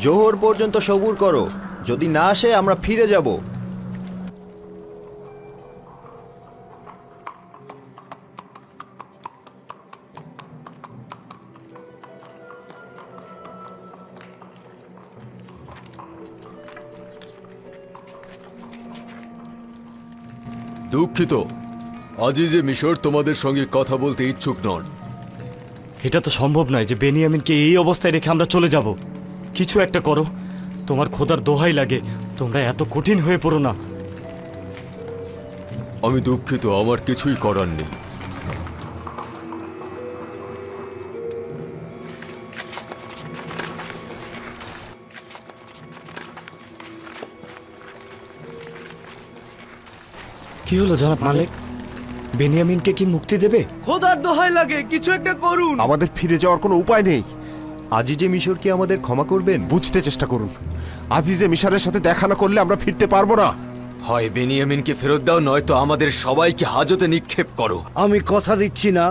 জোহর পর্যন্ত সবুর করো, যদি না আসে আমরা ফিরে যাব। দুঃখিত, আজিজে মিশর তোমাদের সঙ্গে কথা বলতে ইচ্ছুক নন। এটা তো সম্ভব নয় যে বেনিয়ামিনকে এই অবস্থায় রেখে আমরা চলে যাব। কিছু একটা করো, তোমার খোদার দোহাই লাগে, তোমরা এত কঠিন হয়ে পড়ো না। আমি দুঃখিত, আমার কিছুই করার নেই। কি হলো জনাব মালিক? বেনিয়ামিনকে কি মুক্তি দেবে? খোদার দোহাই লাগে, কিছু একটা করুন। আমাদের ফিরে যাওয়ার কোনো উপায় নেই। আজিজে মিশর কি আমাদের ক্ষমা করবেন? বুঝতে চেষ্টা করুন, আজিজে মিশরের সাথে দেখা না করলে আমরা ফিরতে পারবো না। হয় বেনিয়ামিনকে ফেরত দাও, নয়তো আমাদের সবাইকে হাজতে নিক্ষেপ করো। আমি কথা দিচ্ছি না,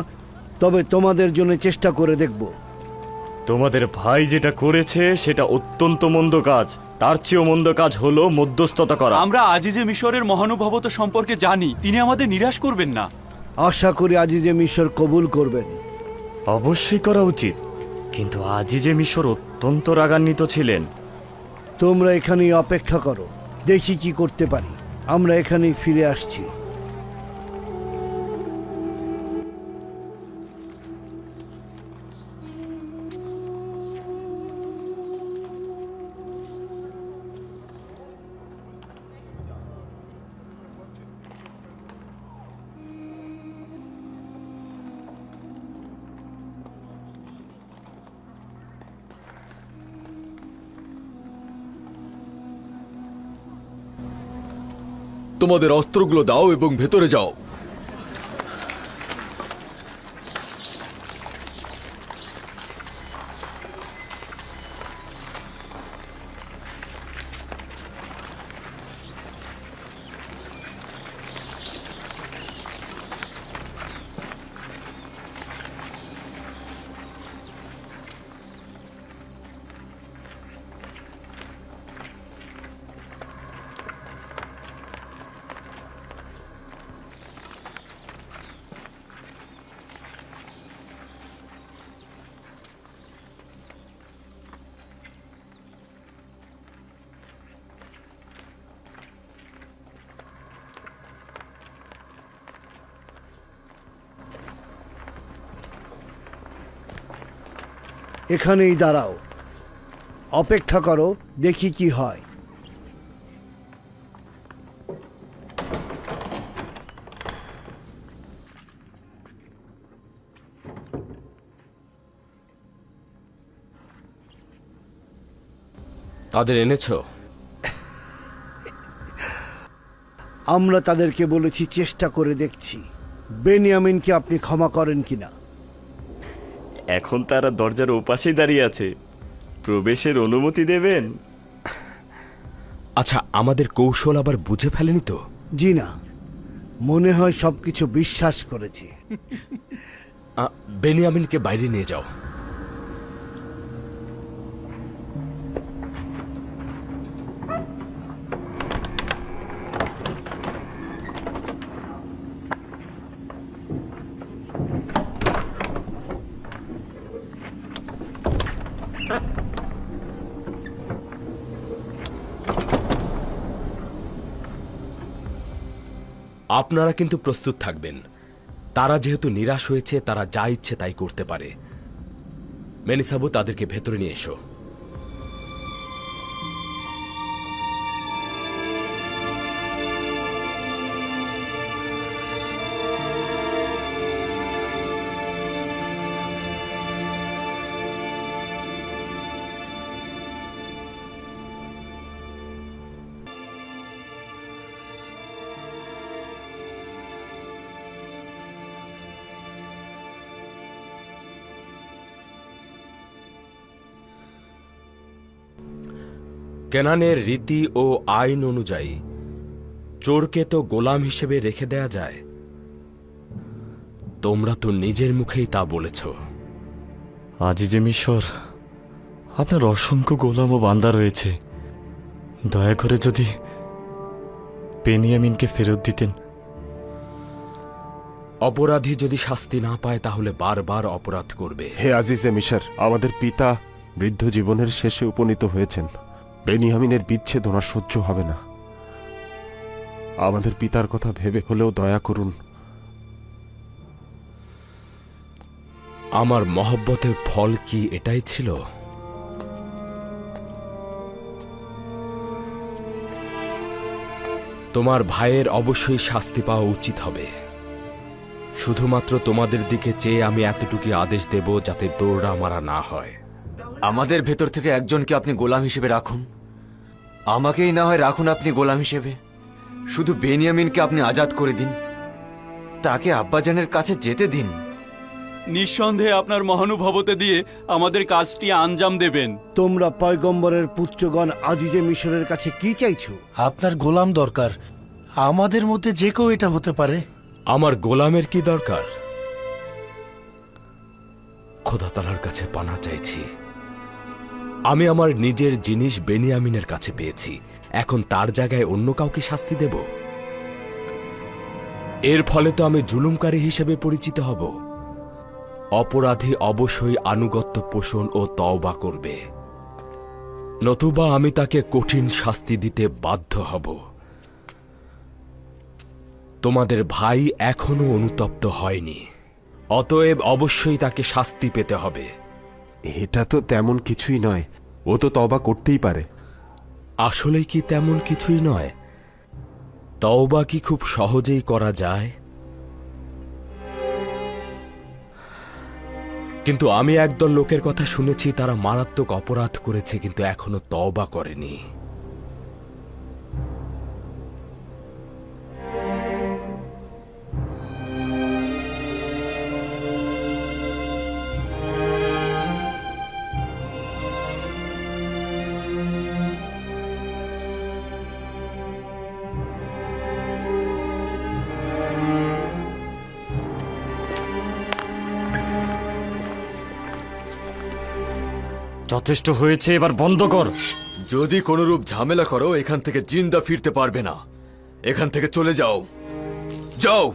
তবে তোমাদের জন্য চেষ্টা করে দেখব। তোমাদের ভাই যেটা করেছে সেটা অত্যন্ত মন্দ কাজ। তার চেয়েও মন্দ কাজ হলো মধ্যস্থতা করা। আমরা আজিজে মিশরের মহানুভবতা সম্পর্কে জানি, তিনি আমাদের নিরাশ করবেন না। আশা করি আজিজে মিশর কবুল করবেন। অবশ্যই করা উচিত, কিন্তু আজিজে মিশর অত্যন্ত রাগান্বিত ছিলেন। তোমরা এখানেই অপেক্ষা করো, দেখি কি করতে পারি। আমরা এখানেই ফিরে আসছি। তোমাদের অস্ত্রগুলো দাও এবং ভেতরে যাও। এখানেই দাঁড়াও, অপেক্ষা করো, দেখি কি হয়। তাদের এনেছো? আমরা তাদেরকে বলেছি চেষ্টা করে দেখছি বেনিয়ামিনকে আপনি ক্ষমা করেন কিনা। এখন তারা দরজার ওপাশেই দাঁড়িয়ে আছে, প্রবেশের অনুমতি দেবেন? আচ্ছা, আমাদের কৌশল আবার বুঝে ফেলেনি তো? জি না, মনে হয় সবকিছু বিশ্বাস করেছি। বেনিয়ামিনকে বাইরে নিয়ে যাও। আপনারা কিন্তু প্রস্তুত থাকবেন। তারা যেহেতু নিরাশ হয়েছে, তারা যা ইচ্ছে তাই করতে পারে। মেনিসাবু, তাদেরকে ভেতরে নিয়ে এসো। কেনানের রীতি ও আইন অনুযায়ী চোরকে তো গোলাম হিসেবে রেখে দেয়া যায়। তোমরা তো নিজের মুখেই তা বলেছ। আজিজে মিশর, আপনার অসংখ্য গোলাম ও বান্দা রয়েছে। দয়া করে যদি বেনিয়ামিনকে ফেরত দিতেন। অপরাধী যদি শাস্তি না পায় তাহলে বারবার অপরাধ করবে। হে আজিজে মিশর, আমাদের পিতা বৃদ্ধ জীবনের শেষে উপনীত হয়েছেন। বেনিয়ামিনের বিচ্ছেদ ওনার সহ্য হবে না। আমাদের পিতার কথা ভেবে হলেও দয়া করুন। আমার মহব্বতের ফল কি এটাই ছিল? তোমার ভাইয়ের অবশ্যই শাস্তি পাওয়া উচিত হবে। শুধুমাত্র তোমাদের দিকে চেয়ে আমি এতটুকু আদেশ দেব যাতে দৌড়া মারা না হয়। আমাদের ভেতর থেকে একজনকে আপনি গোলাম হিসেবে রাখুন, আমাকেই না হয় রাখুন আপনি গোলাম হিসেবে। শুধু বেনিয়ামিনকে আপনি আজাদ করে দিন, তাকে আব্বাজানের কাছে যেতে দিন। নিঃসন্দেহে আপনার মহানুভবতে দিয়ে আমাদের কাজটি আঞ্জাম দেবেন। তোমরা পয়গম্বরের পুত্রগণ আজিজে মিশরের কাছে কি চাইছো? আপনার গোলাম দরকার। আমাদের মধ্যে যে কেউ এটা হতে পারে। আমার গোলামের কি দরকার? খোদা তাআলার কাছে পানা চাইছি। আমি আমার নিজের জিনিস বেনিয়ামিনের কাছে পেয়েছি, এখন তার জায়গায় অন্য কাউকে শাস্তি দেব? এর ফলে তো আমি জুলুমকারী হিসেবে পরিচিত হব। অপরাধী অবশ্যই আনুগত্য পোষণ ও তওবা করবে, নতুবা আমি তাকে কঠিন শাস্তি দিতে বাধ্য হব। তোমাদের ভাই এখনো অনুতপ্ত হয়নি, অতএব অবশ্যই তাকে শাস্তি পেতে হবে। এটা তো তেমন কিছুই নয়, ও তো তওবা করতেই পারে। আসলে কি তেমন কিছুই নয়? তওবা কি খুব সহজেই করা যায়? কিন্তু আমি একদল লোকের কথা শুনেছি, তারা মারাত্মক অপরাধ করেছে কিন্তু এখনো তওবা করেনি। যথেষ্ট হয়েছে, এবার বন্ধ কর। যদি কোনরূপ ঝামেলা করো এখান থেকে জিন্দা ফিরতে পারবে না। এখান থেকে চলে যাও, যাও।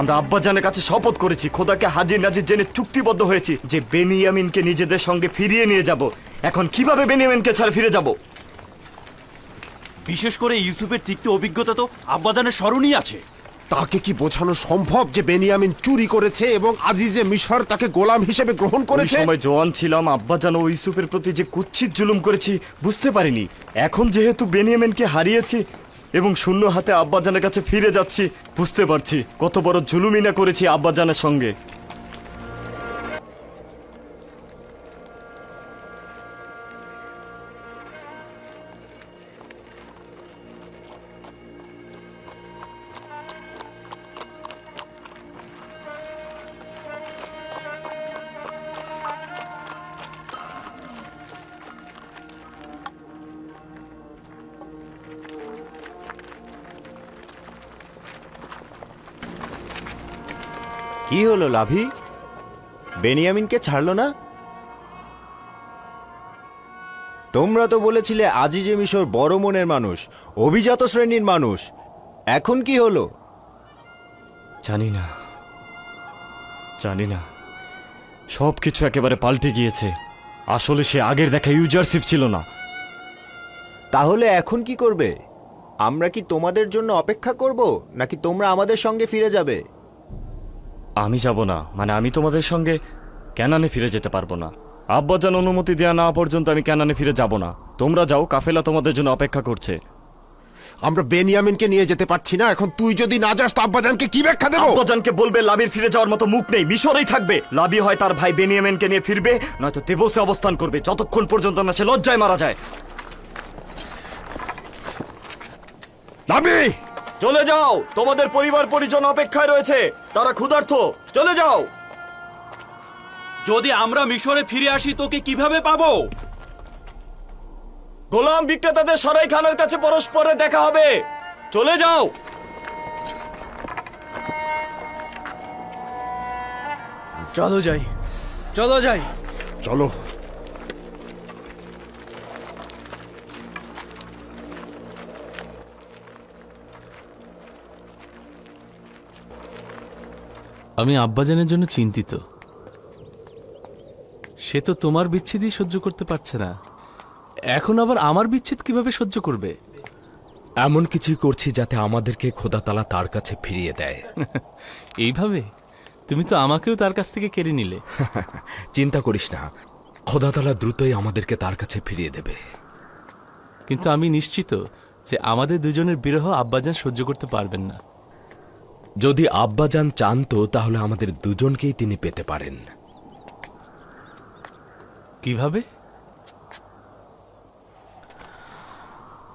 আমরা আব্বাজানের কাছে শপথ করেছি, খোদাকে হাজির নাজির জেনে চুক্তিবদ্ধ হয়েছি যে বেনিয়ামিনকে নিজেদের সঙ্গে ফিরিয়ে নিয়ে যাব। এখন কিভাবে বেনিয়ামিনকে ছাড়া ফিরে যাব? বিশেষ করে ইউসুফের তিক্ত অভিজ্ঞতা তো আব্বাজানের স্মরণই আছে। তাকে কি বোঝানো সম্ভব যে বেনিয়ামিন চুরি করেছে এবং আজিজে মিশর তাকে গোলাম হিসেবে গ্রহণ করেছে? ওই সময় জওয়ান ছিলাম, আব্বাজান ও ইউসুফের প্রতি যে কুৎসিত জুলুম করেছি বুঝতে পারিনি। এখন যেহেতু বেনিয়ামিনকে হারিয়েছি এবং শূন্য হাতে আব্বাজানের কাছে ফিরে যাচ্ছি, বুঝতে পারছি কত বড় জুলুমই না করেছি আব্বাজানের সঙ্গে। কি হলো লাভি? বেনিয়ামিনকে ছাড়লো না? তোমরা তো বলেছিলে আজিজে মিশর বড় মনের মানুষ, অভিজাত শ্রেণীর মানুষ। এখন কি হলো? জানি না, জানি না। সব কিছু একেবারে পাল্টে গিয়েছে। আসলে সে আগের দেখা ইউজারশিপ ছিল না। তাহলে এখন কি করবে? আমরা কি তোমাদের জন্য অপেক্ষা করব, নাকি তোমরা আমাদের সঙ্গে ফিরে যাবে? আমি যাব না, মানে আমি তোমাদের সঙ্গে ক্যানানে ফিরে যেতে পারবো না। আব্বাজান অনুমতি দেয়া না পর্যন্ত আমি ক্যানানে ফিরে যাব না। তোমরা যাও, কাফেলা তোমাদের জন্য অপেক্ষা করছে। আমরা বেনিয়ামিনকে নিয়ে যেতে পারছি না, এখন তুই যদি না যাস তো আব্বাজানকে কি ব্যাখ্যা দেব? আব্বাজানকে বলবে লাবির ফিরে যাওয়ার মতো মুখ নেই, মিশরেই থাকবে। লাবি হয় তার ভাই বেনিয়ামিনকে নিয়ে ফিরবে, নয়তো তেবসে অবস্থান করবে যতক্ষণ পর্যন্ত না সে লজ্জায় মারা যায়। লাবি, চলে যাও, তোমাদের পরিবার পরিজন অপেক্ষায় রয়েছে, তারা ক্ষুধার্ত। চলে যাও। যদি আমরা মিশরে ফিরে আসি তোকে কিভাবে পাবো? গোলাম বিক্রেতাদের সরাই খানের কাছে পরস্পরে দেখা হবে। চলে যাও। চলো যাই, চলো যাই, চলো। আমি আব্বাজানের জন্য চিন্তিত। সে তো তোমার বিচ্ছেদই সহ্য করতে পারছে না। এখন আবার আমার বিচ্ছেদ কিভাবে সহ্য করবে? এমন কিছুই করছি যাতে আমাদেরকে খোদাতালা তার কাছে ফিরিয়ে দেয়। এইভাবে? তুমি তো আমাকেও তার কাছ থেকে কেড়ে নিলে। চিন্তা করিস না, খোদাতালা দ্রুতই আমাদেরকে তার কাছে ফিরিয়ে দেবে। কিন্তু আমি নিশ্চিত যে আমাদের দুজনের বিরহ আব্বাজান সহ্য করতে পারবেন না। যদি আব্বাজান চান তো তাহলে আমাদের দুজনকেই তিনি পেতে পারেন। কিভাবে?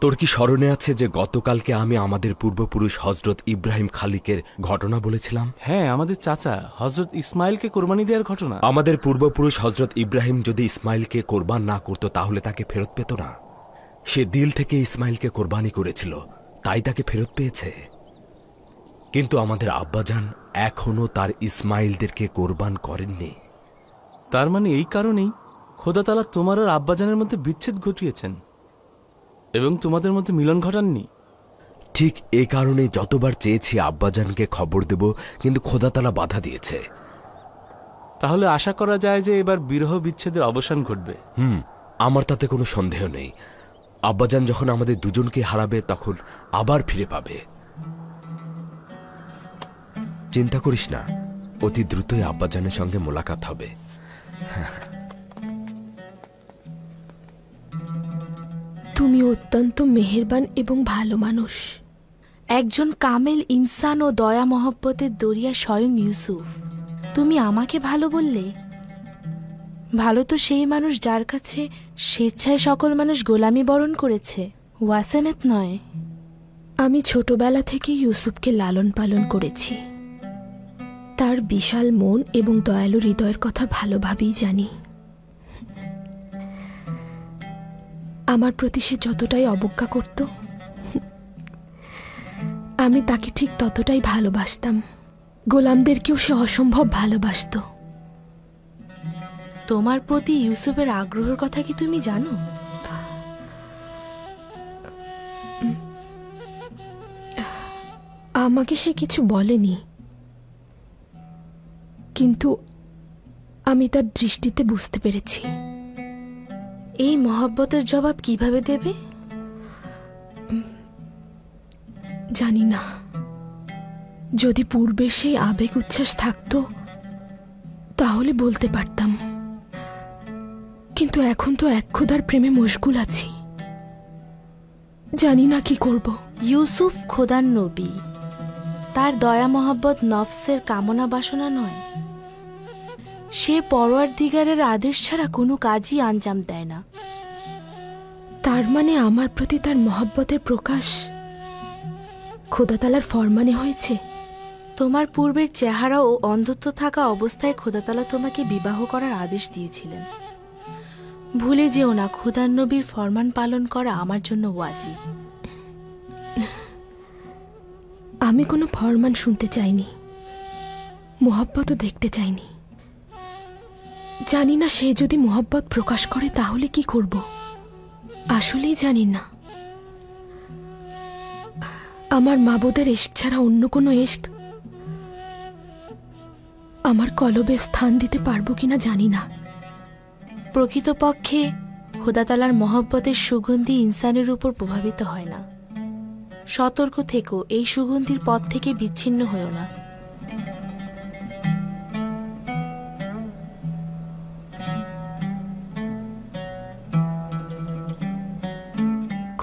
তোর কি স্মরণে আছে যে গতকালকে আমি আমাদের পূর্বপুরুষ হজরত ইব্রাহিম খালিকের ঘটনা বলেছিলাম? হ্যাঁ, আমাদের চাচা হজরত ইসমাইলকে কোরবানি দেওয়ার ঘটনা। আমাদের পূর্বপুরুষ হজরত ইব্রাহিম যদি ইসমাইলকে কোরবান না করত তাহলে তাকে ফেরত পেত না। সে দিল থেকে ইসমাইলকে কোরবানি করেছিল, তাই তাকে ফেরত পেয়েছে। কিন্তু আমাদের আব্বাজান এখনো তার ইসমাইলদেরকে কোরবান করেননি। তার মানে এই কারণেই খোদা তাআলা তোমার আর আব্বাজানের মধ্যে বিচ্ছেদ ঘটিয়েছেন এবং তোমাদের মধ্যে মিলন ঘটাননি। ঠিক এই কারণে যতবার চেয়েছি আব্বাজানকে খবর দেব, কিন্তু খোদাতালা বাধা দিয়েছে। তাহলে আশা করা যায় যে এবার বিরহ বিচ্ছেদের অবসান ঘটবে। আমার তাতে কোনো সন্দেহ নেই। আব্বাজান যখন আমাদের দুজনকে হারাবে তখন আবার ফিরে পাবে। চিন্তা করিস না, অতি দ্রুতই আব্বাজানের সঙ্গে মোলাকাত হবে। তুমি অত্যন্ত মেহেরবান এবং ভালো মানুষ। একজন কামেল ইনসান ও দয়া মহব্বতের দরিয়া স্বয়ং ইউসুফ। তুমি আমাকে ভালো বললে? ভালো তো সেই মানুষ যার কাছে স্বেচ্ছায় সকল মানুষ গোলামি বরণ করেছে, ওয়াসেনেত নয়। আমি ছোটবেলা থেকে ইউসুফকে লালন পালন করেছি। তার বিশাল মন এবং দয়ালু হৃদয়ের কথা ভালোভাবেই জানি। আমার প্রতি সে যতটাই অবজ্ঞা করত, আমি তাকে ঠিক ততটাই ভালোবাসতাম। গোলামদেরকেও সে অসম্ভব ভালোবাসত। তোমার প্রতি ইউসুফের আগ্রহের কথা কি তুমি জানো? আমাকে সে কিছু বলেনি, কিন্তু আমি তার দৃষ্টিতে বুঝতে পেরেছি। এই মহব্বতের জবাব কিভাবে দেবে? জানি না। যদি পূর্বে সেই আবেগ উচ্ছ্বাস থাকতো তাহলে বলতে পারতাম, কিন্তু এখন তো এক খোদার প্রেমে মশগুল আছি। জানি না কি করব। ইউসুফ খোদার নবী, তার দয়া মহব্বত নফসের কামনা বাসনা নয়। সে পরওয়ারদিগারের আদেশ ছাড়া কোনো কাজই আঞ্জাম দেয় না। তার মানে আমার প্রতি তার মহব্বতের প্রকাশ খোদাতালার ফরমানে হয়েছে। তোমার পূর্বের চেহারা ও অন্ধত্ব থাকা অবস্থায় খোদাতালা তোমাকে বিবাহ করার আদেশ দিয়েছিলেন। ভুলে যেও না, খোদার নবীর ফরমান পালন করা আমার জন্য ওয়াজিব। আমি কোনো ফরমান শুনতে চাইনি, মোহব্বতও দেখতে চাইনি। জানি না সে যদি মোহব্বত প্রকাশ করে তাহলে কি করব, আসলেই জানি না। আমার মাবুদের ইশক ছাড়া অন্য কোনো ইশক আমার কলবে স্থান দিতে পারবো কিনা জানি না। প্রকৃতপক্ষে খোদাতালার মহব্বতের সুগন্ধি ইনসানের উপর প্রভাবিত হয় না। সতর্ক থেকো, এই সুগন্ধির পথ থেকে বিচ্ছিন্ন হয়ো না।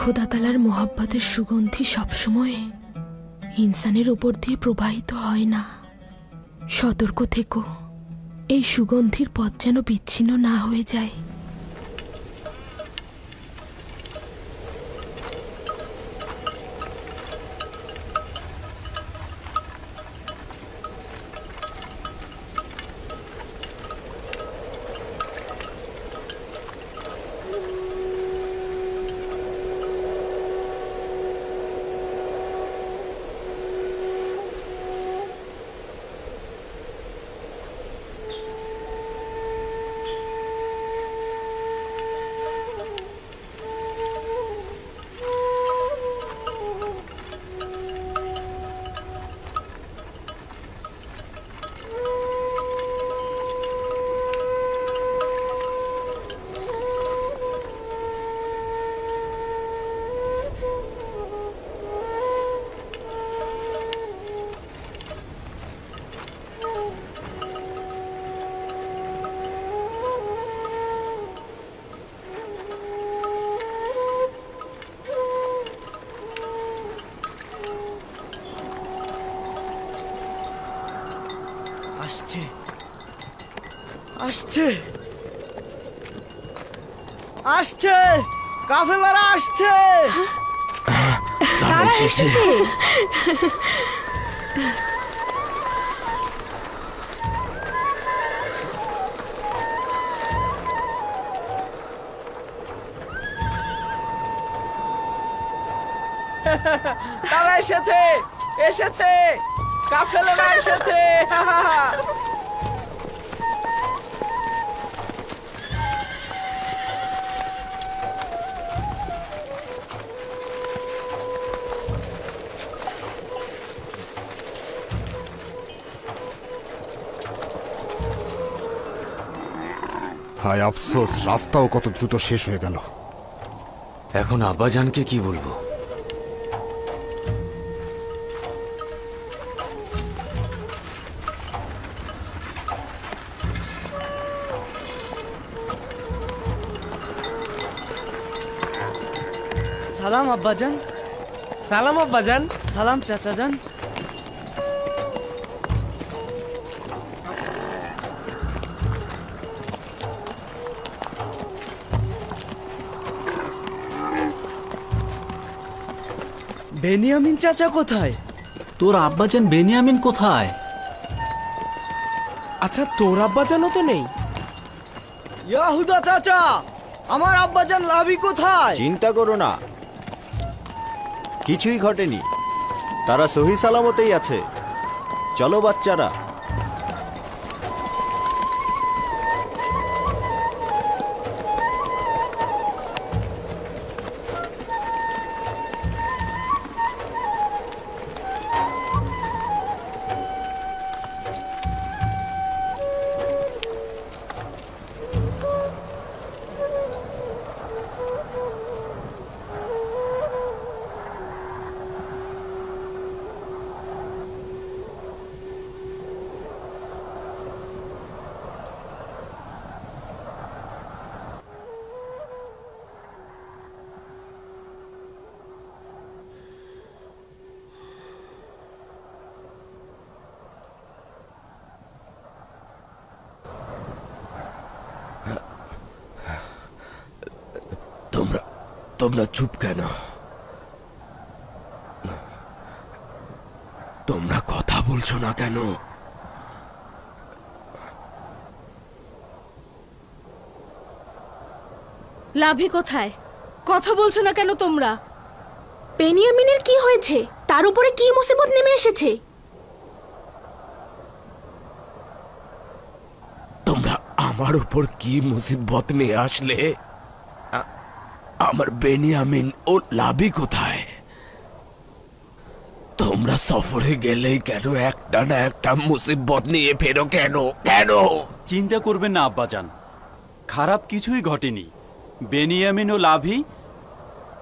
খোদাতালার মহব্বতের সুগন্ধি সবসময় ইনসানের উপর দিয়ে প্রবাহিত হয় না। সতর্ক থেকো, এই সুগন্ধির পথ যেন বিচ্ছিন্ন না হয়ে যায়। আসছে আসছে আসছে, কাফেলারা আসছে। তারা এসেছে। তারা এসেছে, এসেছে, কাফেলারা এসেছে। হায় আফসোস, রাস্তাও কত দ্রুত শেষ হয়ে গেল। এখন আব্বাজানকে কি বলবো? সালাম আব্বাজান। সালাম আব্বাজান। সালাম চাচাজান। বেনিয়ামিন চাচা কোথায়? তোর আব্বাজান বেনিয়ামিন কোথায়? আচ্ছা, তোর আব্বাজানও তো নেই। ইয়াহুদা চাচা, আমার আব্বাজান লাভি কোথায়? চিন্তা করো না, কিছুই ঘটেনি, তারা সহি সালামতেই আছে। চলো বাচ্চারা। তোমরা চুপ কেন? তোমরা কথা বলছো না কেন? লাভি কোথায়? কথা বলছো না কেন তোমরা? বেনিয়ামিনের কি হয়েছে? তার উপরে কি মুসিবত নেমে এসেছে? তোমরা আমার উপর কি মুসিবত নিয়ে আসলে? আমার বেনিয়ামিন ও লাভি কোথায়? তোমরা সফরে গেলেই কেন একটা না একটা মুসিবত নিয়ে ফেরো কেন? কেন? চিন্তা করবেন না আব্বাজান, খারাপ কিছুই ঘটেনি। বেনিয়ামিন ও লাভি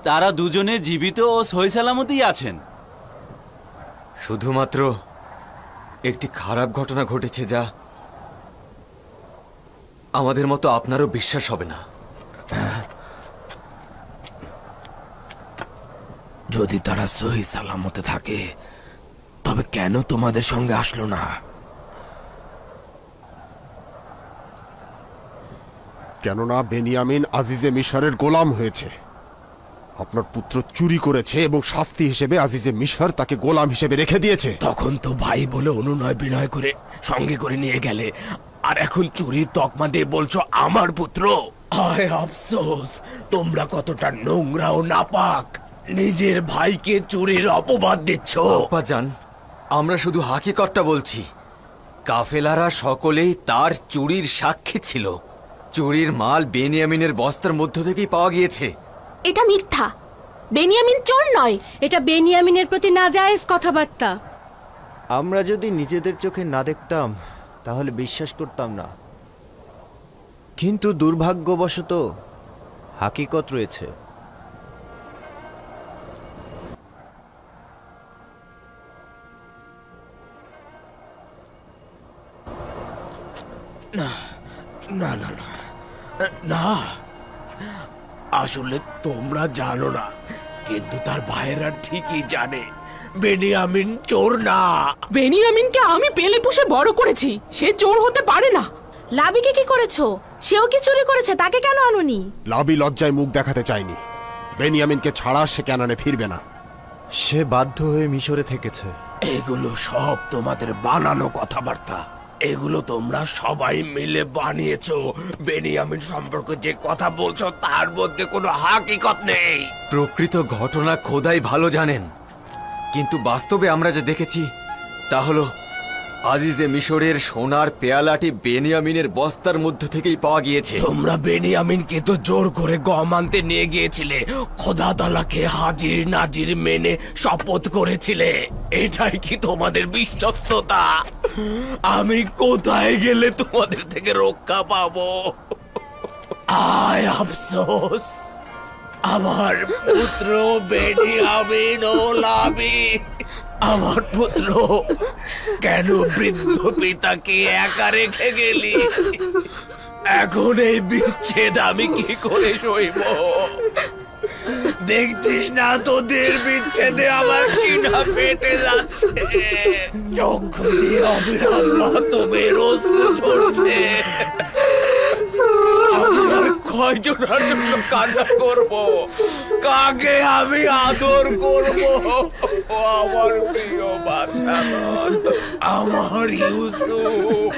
তারা দুজনে জীবিত ও সহি সালামতেই আছেন। শুধুমাত্র একটি খারাপ ঘটনা ঘটেছে, যা আমাদের মতো আপনারও বিশ্বাস হবে না। যদি তারা সহি সালামতে থাকে তবে কেন তোমাদের সঙ্গে আসলো না? কেননা বেনিয়ামিন আজিজে মিশরের গোলাম হয়েছে। আপনার পুত্র চুরি করেছে এবং শাস্তি হিসেবে আজিজে মিশর তাকে গোলাম হিসেবে রেখে দিয়েছে। তখন তো ভাই বলে অনুনয় বিনয় করে সঙ্গে করে নিয়ে গেলে, আর এখন চুরির তকমা দিয়ে বলছো আমার পুত্র। হায় আফসোস, তোমরা কতটা নোংরা ও নাপাক, নিজের ভাইকে চুরির অপবাদ দিচ্ছ। আব্বাজান, আমরা শুধু হাকিকতটা বলছি। কাফেলারা সকলেই তার চুরির সাক্ষী ছিল। চুরির মাল বেনিয়ামিনের বস্তার মধ্য থেকেই পাওয়া গিয়েছে। এটা মিথ্যা। বেনিয়ামিন চোর নয়। এটা বেনিয়ামিনের প্রতি নাজায়েজ কথাবার্তা। আমরা যদি নিজেদের চোখে না দেখতাম তাহলে বিশ্বাস করতাম না, কিন্তু দুর্ভাগ্যবশত হাকিকত রয়েছে। না না না না না, আসলে তোমরা জানো না, কিন্তু তার ভাইয়েরা ঠিকই জানে। বেনিয়ামিন চোর না। বেনিয়ামিনকে আমি পেলে পুষে বড় করেছি, সে চোর হতে পারে না। লাবিকে কি করেছো? সেও কি চুরি করেছে? তাকে কেন আনোনি? লাবি লজ্জায় মুখ দেখাতে চায়নি। বেনিয়ামিনকে ছাড়া সে ক্যানানে ফিরবে না। সে বাধ্য হয়ে মিশরে থেকেছে। এগুলো সব তোমাদের বানানো কথাবার্তা। এগুলো তোমরা সবাই মিলে বানিয়েছো। বেনিয়ামিন সম্পর্কে যে কথা বলছো তার মধ্যে কোনো হাকিকত নেই। প্রকৃত ঘটনা খোদাই ভালো জানেন, কিন্তু বাস্তবে আমরা যে দেখেছি তা হলো আজিজে মিশরের সোনার পেয়ালাটি বেনিয়ামিনের বস্তার মধ্যে থেকেই পাওয়া গিয়েছে। তোমরা বেনিয়ামিনকে তো জোর করে গম আনতে নিয়ে গিয়েছিলে, খোদা তাআলাকে হাজির নাজির মেনে শপথ করেছিলে। এটাই কি তোমাদের বিশ্বস্ততা? আমি কোথায় গেলে তোমাদের থেকে রক্ষা পাবো? আয় আফসোস, আমার পুত্র বেনিয়ামিন ও লাবি, আমার পুত্র কেন বৃদ্ধ পিতাকে একা রেখে গেলি? এখন এই বিচ্ছেদ আমি কি করে সইব? দেখছিস না তোদের বিচ্ছেদে আমার সিনা ফেটে যাচ্ছে, চক্ষু দিয়ে অবিরাম মাতমের অশ্রু ঝরছে। আমি আর কয়জনের জন্য কান্না করব? কাকে আমি আদর করব? আমার প্রিয় বাচ্চা, আমার ইউসুফ।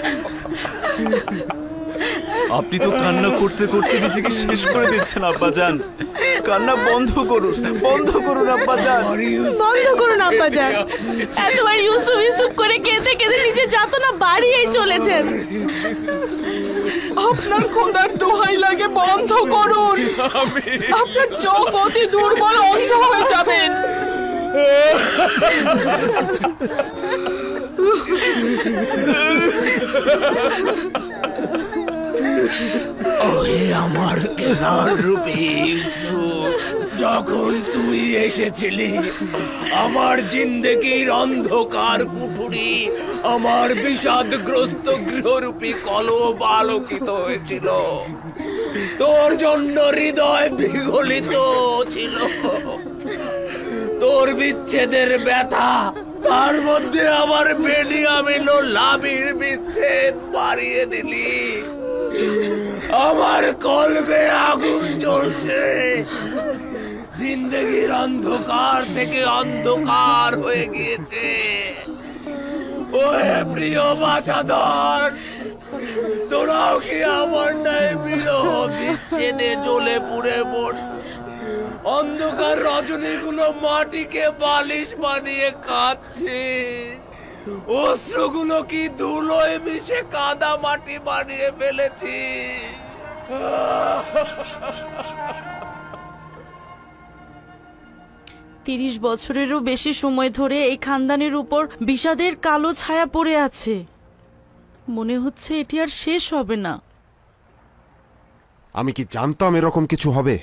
আপনি তো কান্না করতে করতে নিজেকে শেষ করে দিচ্ছেন আব্বাজান। কান্না বন্ধ করুন, বন্ধ করুন আব্বাজান, বন্ধ করুন আব্বাজান। এতবার ইউসুফ ইউসুফ করে কেঁদে কেঁদে নিজে যাতনা বাড়িয়েই চলেছেন। আপনার খোদার দোহাই লাগে বন্ধ করুন। আপনার চোখ অতি দুর্বল, অন্ধ হয়ে যাবেন। ওহে আমার কেনার রূপী ইউসুফ, যখন তুই এসেছিলি আমার জিন্দেগির অন্ধকার কুঠুরি, আমার বিষাদগ্রস্ত গৃহরূপী কলব আলোকিত হয়েছিল। তোর জন্য হৃদয় বিগলিত ছিল। তোর বিচ্ছেদের ব্যথা, তার মধ্যে আমার বেনিয়ামিন ও লাবির বিচ্ছেদ বাড়িয়ে দিলি। আমার কলবে আগুন জ্বলছে, জিন্দেগির অন্ধকার থেকে অন্ধকার হয়ে গিয়েছে। ওহে প্রিয় বাছাধর, তোরাও কি আমার ন্যায় বিরহ বিচ্ছেদে জ্বলে পুড়ে মর? অন্ধকার রজনীগুলো মাটিকে বালিশ বানিয়ে কাঁদছে, অশ্রুগুলো কি ধুলোয় মিশে কাদা মাটি বানিয়ে ফেলেছি। 30 বছরেরও বেশি সময় ধরে এই খানদানের উপর বিষাদের কালো ছায়া পড়ে আছে। মনে হচ্ছে এটি আর শেষ হবে না। আমি কি জানতাম এরকম কিছু হবে?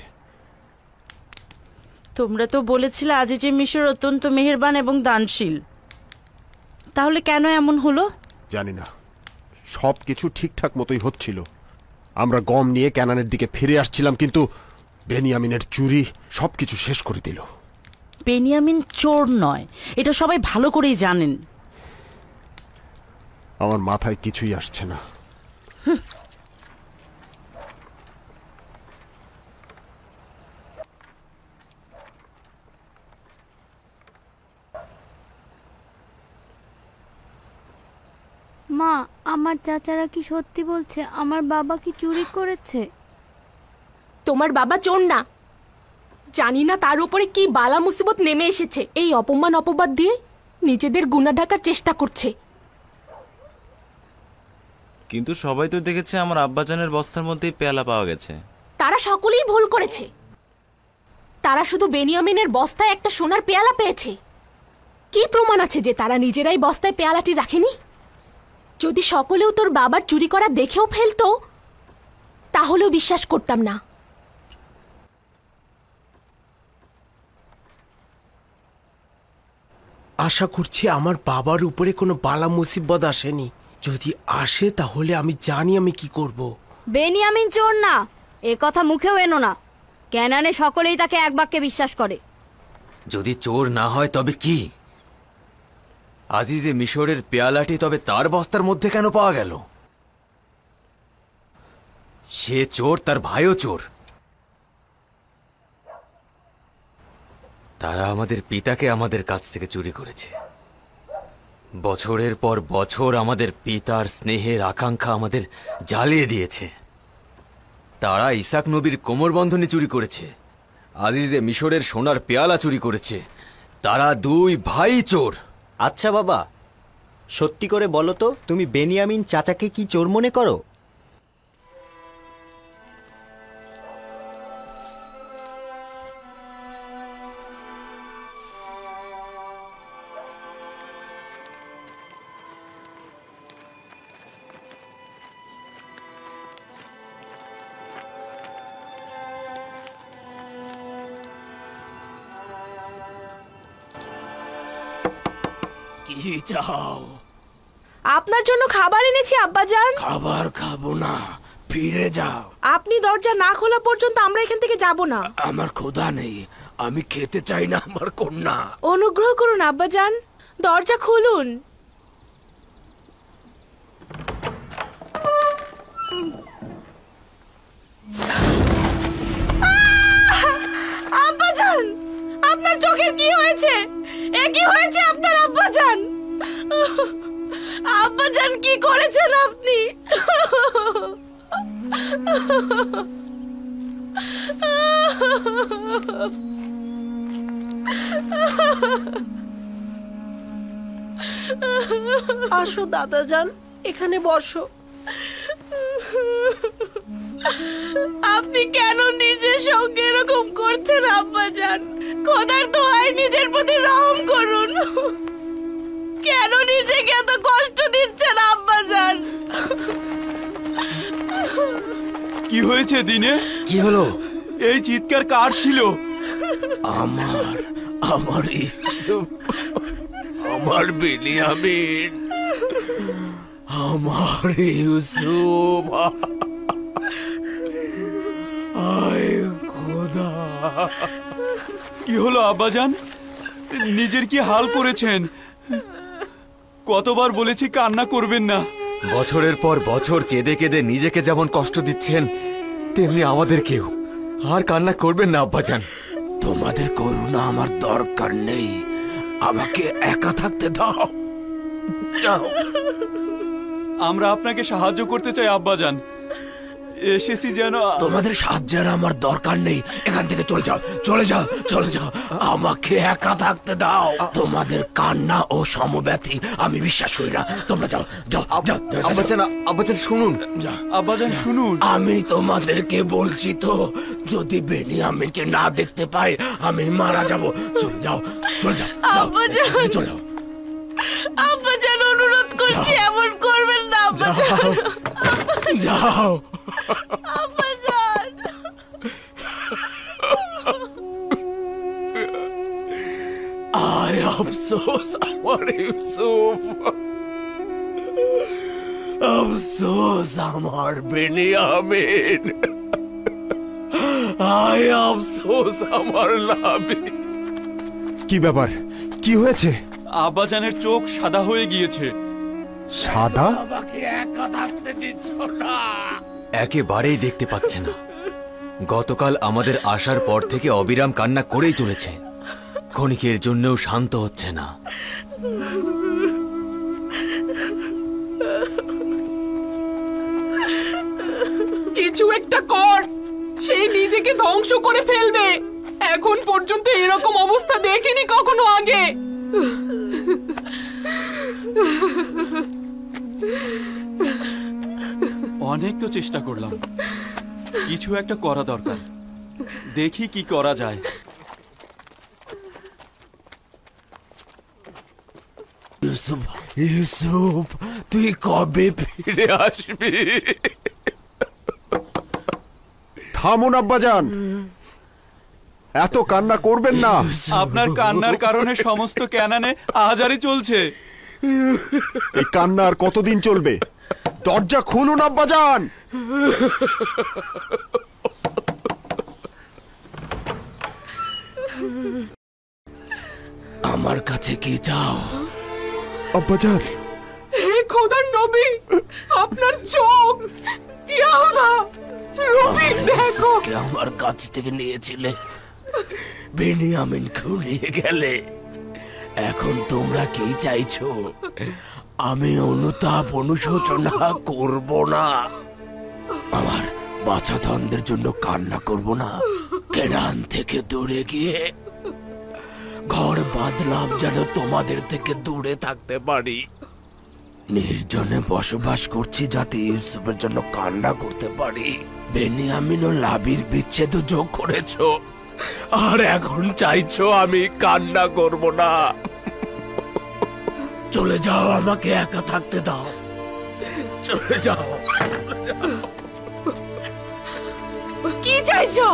তোমরা তো বলেছিলে আজিজে মিশর অত্যন্ত মেহেরবান এবং দানশীল। তাহলে কেন এমন হলো? জানি না, সব কিছু ঠিকঠাক মতোই হচ্ছিল। আমরা গম নিয়ে ক্যানানের দিকে ফিরে আসছিলাম, কিন্তু বেনিয়ামিনের চুরি সবকিছু শেষ করে দিল। বেনিয়ামিন চোর নয়, এটা সবাই ভালো করেই জানেন। আমার মাথায় কিছুই আসছে না। মা, আমার চাচারা কি সত্যি বলছে আমার বাবা কি চুরি করেছে? তোমার বাবা চোর না। জানি না তার উপরে কি বালা মুসিবত নেমে এসেছে। এই অপমান অপবাদ দিয়ে নিজেদের গুনাহ ঢাকার চেষ্টা করছে। কিন্তু সবাই তো দেখেছে আমার আব্বাজানের বস্তার মধ্যেই পেয়ালা পাওয়া গেছে। তারা সকলেই ভুল করেছে। তারা শুধু বেনিয়ামিনের বস্তায় একটা সোনার পেয়ালা পেয়েছে। কি প্রমাণ আছে যে তারা নিজেরাই বস্তায় পেয়ালাটি রাখেনি? যদি সকলেও তোর বাবার চুরি করা দেখেও ফেলতো তাহলেও বিশ্বাস করতাম না। আশা করছি আমার বাবার উপরে কোনো বালা মুসিবত আসেনি। যদি আসে তাহলে আমি জানি আমি কি করব। বেনিয়ামিন চোর না, এ কথা মুখেও এনো না। কেনানে সকলেই তাকে এক বাক্যে বিশ্বাস করে। যদি চোর না হয় তবে কি? আজিজে মিশরের পেয়ালাটি তবে তার বস্তার মধ্যে কেন পাওয়া গেল? সে চোর, তার ভাইও চোর। তারা আমাদের পিতাকে আমাদের কাছ থেকে চুরি করেছে। বছরের পর বছর আমাদের পিতার স্নেহের আকাঙ্ক্ষা আমাদের জ্বালিয়ে দিয়েছে। তারা ইসাক নবীর কোমরবন্ধনী চুরি করেছে, আজিজে মিশরের সোনার পেয়ালা চুরি করেছে। তারা দুই ভাই চোর। আচ্ছা বাবা, সত্যি করে বলো তো, তুমি বেনিয়ামিন চাচাকে কি চোর মনে করো? কি চাও? আপনার জন্য খাবার এনেছি আব্বাজান। খাবার খাবো না, ফিরে যাও। আপনি দরজা না খোলা পর্যন্ত আমরা এখান থেকে যাব না। আমার ক্ষুধা নেই, আমি খেতে চাই না আমার কন্যা। অনুগ্রহ করুন আব্বাজান, দরজা খুলুন। আব্বাজান, আপনার চোখের কি হয়েছে? এ কি হয়েছে আপনার আব্বাজান? আব্বাজান কি করেছেন আপনি? আসো দাদাজান, এখানে বসো। আপনি কেন নিজের সঙ্গে এরকম করছেন আব্বাজান? খোদার দোহাই নিজের প্রতি রহম করুন। কেন নিজেকে এত কষ্ট দিচ্ছেন আব্বাজান? কি হয়েছে দিনে? কি হলো? এই চিৎকার কার ছিল? আমার ইউসুফ, আমার বেনিয়ামিন, আমার ইউসুফ। আয় খোদা! কি হলো আব্বাজান? নিজের কি হাল করেছেন? কতবার বলেছি কান্না করবেন না। বছরের পর বছর কেঁদে কেঁদে নিজেকে যেমন কষ্ট দিচ্ছেন, তেমনি আমাদেরকেও। আর কান্না করবেন না আব্বাজান। তোমাদের করুণা আমার দরকার নেই, আমাকে একা থাকতে দাও। আমরা আপনাকে সাহায্য করতে চাই আব্বাজান। এসেছি যেন। তোমাদের সাহায্যের আমার দরকার নেই, এখান থেকে চলে যাও, চলে যাও, চলে যাও। আমাকে একা থাকতে দাও। তোমাদের কান্না ও সমব্যথী আমি বিশ্বাস করি না। তোমরা যাও, যাও, যাও। আব্বাজান শুনুন, আব্বাজান শুনুন। আমি তোমাদেরকে বলছি তো, যদি বেনিয়ামিনকে না দেখতে পাই আমি মারা যাব। চলে যাও, চলে যাও, আব্বাজান, চলে যাও। আব্বাজান অনুরোধ করছি, এমন করবেন না আব্বাজান। যাও। আব্বাজান, আয় আফসোস আমার ইউসুফ, আফসোস আমার বেনিয়ামিন, আয় আফসোস আমার লাভি। কি ব্যাপার? কি হয়েছে? আব্বাজানের চোখ সাদা হয়ে গিয়েছে। সাদা? আমাকে একা থাকতে দিচ্ছ না। একেবারেই দেখতে পাচ্ছে না। গতকাল আমাদের আসার পর থেকে অবিরাম কান্না করেই চলেছে, ক্ষণিকের জন্যও শান্ত হচ্ছে না। কিছু একটা কর, সে নিজেকে ধ্বংস করে ফেলবে। এখন পর্যন্ত এরকম অবস্থা দেখিনি কখনো আগে। অনেক তো চেষ্টা করলাম, কিছু একটা করা দরকার। দেখি কি করা যায়। ইউসুফ, ইউসুফ, তুই কবে ফিরে আসবি? থামুন আব্বাজান, এত কান্না করবেন না। আপনার কান্নার কারণে সমস্ত ক্যানানে আহাজারি চলছে। এই কান্না আর কতদিন চলবে? দরজা খুলুন আব্বাজান। আমার কাছে কি চাও? আব্বাজান, হে খোদার নবী, আপনার চোখ! ইয়াহুদা, রবি দেখো! আমার কাছ থেকে নিয়েছিলে, বেনিয়ামিনকেও নিয়ে গেলে। এখন তোমরা কি চাইছো? আমি অনুতাপ অনুশোচনা করব না, আমার বাছাধনদের জন্য কান্না করব না। কেনান থেকে দূরে গিয়ে ঘর বাঁধলাম যেন তোমাদের থেকে দূরে থাকতে পারি। নির্জনে বসবাস করছি যাতে ইউসুফের জন্য কান্না করতে পারি। বেনিয়ামিন ও লাবির বিচ্ছেদ যোগ করেছো, আর এখন চাইছো আমি কান্না করব না। চলে যাও, আমাকে একা থাকতে দাও, চলে যাও। কি চাইছো?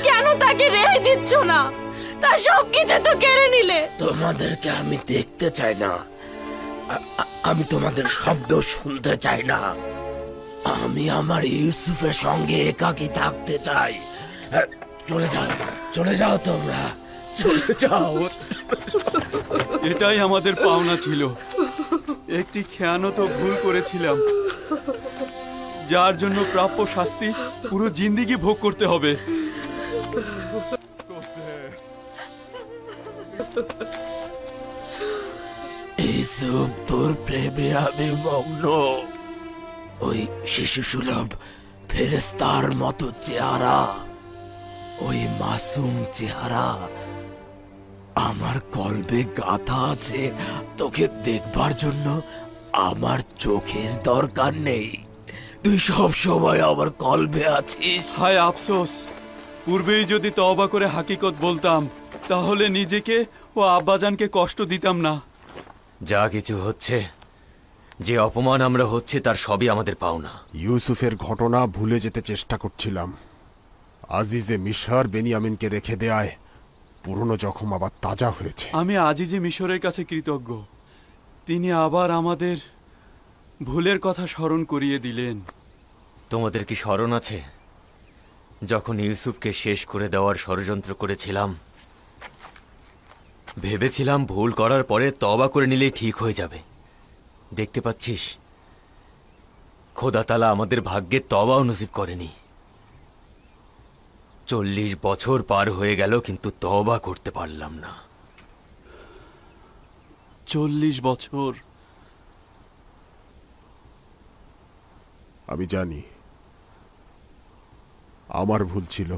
কেন তাকে রেহাই দিচ্ছ না? তার সবকিছু তো কেড়ে নিলে। তোমাদেরকে আমি দেখতে চাই না, আমি তোমাদের শব্দ শুনতে চাই না। আমি আমার ইউসুফের সঙ্গে একাকী থাকতে চাই। চলে যাও, চলে যাও, তোমরা চলে যাও। এটাই আমাদের পাওনা ছিল। একটি খেয়ানত ভুল করেছিলাম, যার জন্য প্রাপ্য শাস্তি পুরো জিন্দেগি ভোগ করতে হবে। ইউসুফ, তোর প্রেমে আমি মগ্ন। ওই শিশু সুলভ ফেরেস্তার মতো চেহারা, ওই মাসুম চেহারা আমার কলবে গাথা আছে। তোকে দেখবার জন্য আমার চোখের দরকার নেই, তুই সব সময় আমার কলবে আছিস। হায় আফসোস, পূর্বেই যদি তওবা করে হাকিকত বলতাম, তাহলে নিজেকে ও আব্বাজানকে কষ্ট দিতাম না। যা কিছু হচ্ছে, যে অপমান আমরা হচ্ছে, তার সবই আমাদের পাওনা। ইউসুফের ঘটনা ভুলে যেতে চেষ্টা করছিলাম। আজিজে মিশর বেনিয়ামিনকে রেখে দেয়ায় পুরনো জখম আবার তাজা হয়েছে। আমি আজিজে মিশরের কাছে কৃতজ্ঞ, তিনি আবার আমাদের ভুলের কথা স্মরণ করিয়ে দিলেন। তোমাদের কি স্মরণ আছে যখন ইউসুফকে শেষ করে দেওয়ার ষড়যন্ত্র করেছিলাম? ভেবেছিলাম ভুল করার পরে তওবা করে নিলেই ঠিক হয়ে যাবে। দেখতে পাচ্ছিস, খোদা তাআলা আমাদের ভাগ্যে তওবাও নসিব করেনি। 40 বছর পার হয়ে গেল, কিন্তু তওবা করতে পারলাম না। 40 বছর? আমি জানি আমার ভুল ছিল।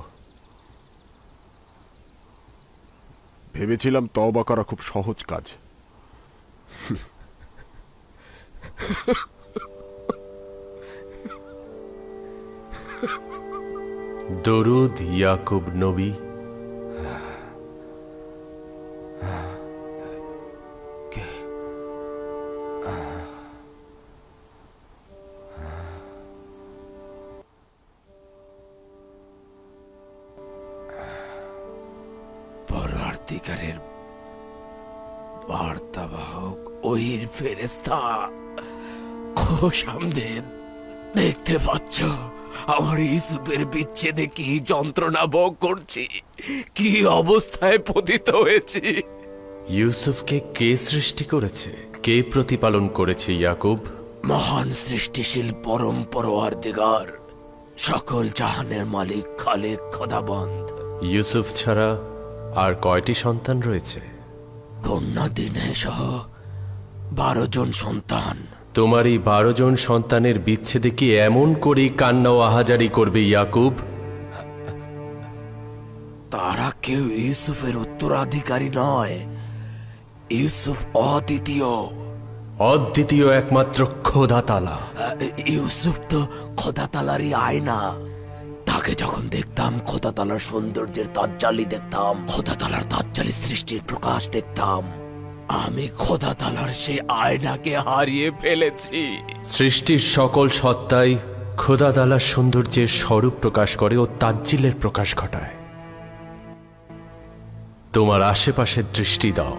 ভেবেছিলাম তওবা করা খুব সহজ কাজ। দরুদ ইয়াকুব নবী। পরওয়ারদিগারের বার্তাবাহক ওহির ফেরেশতা, খোশামদেদ। দেখতে পাচ্ছ আমার ইউসুফের বিচ্ছেদে কি যন্ত্রণা ভোগ করছি, কি অবস্থায় পতিত হয়েছি। ইউসুফকে কে সৃষ্টি করেছে, কে প্রতিপালন করেছে ইয়াকুব? মহান সৃষ্টিশীল পরম পরওয়ারদিগার, সকল জাহানের মালিক খালিক খোদাবন্দ। ইউসুফ ছাড়া আর কয়টি সন্তান রয়েছে? কন্যা দিনে সহ 12 জন সন্তান। তোমার এই 12 জন সন্তানের বিচ্ছেদে কি এমন করেই কান্না ও আহাজারি করবে ইয়াকুব? তারা কেউ ইউসুফের উত্তরাধিকারী নয়। ইউসুফ অদ্বিতীয়, অদ্বিতীয় একমাত্র খোদা তাআলা। ইউসুফ তো খোদা তাআলারই আয়না। তাকে যখন দেখতাম খোদা তাআলার সৌন্দর্যের তাজ্জালি দেখতাম, খোদা তাআলার তাজ্জালি সৃষ্টির প্রকাশ দেখতাম। আমি খোদা তাআলার সেই আয়নাকে হারিয়ে ফেলেছি। সৃষ্টির সকল সত্তাই খোদা তাআলার সৌন্দর্যের স্বরূপ প্রকাশ করে ও তাজ্জিলের প্রকাশ ঘটায়। তোমার আশেপাশে দৃষ্টি দাও।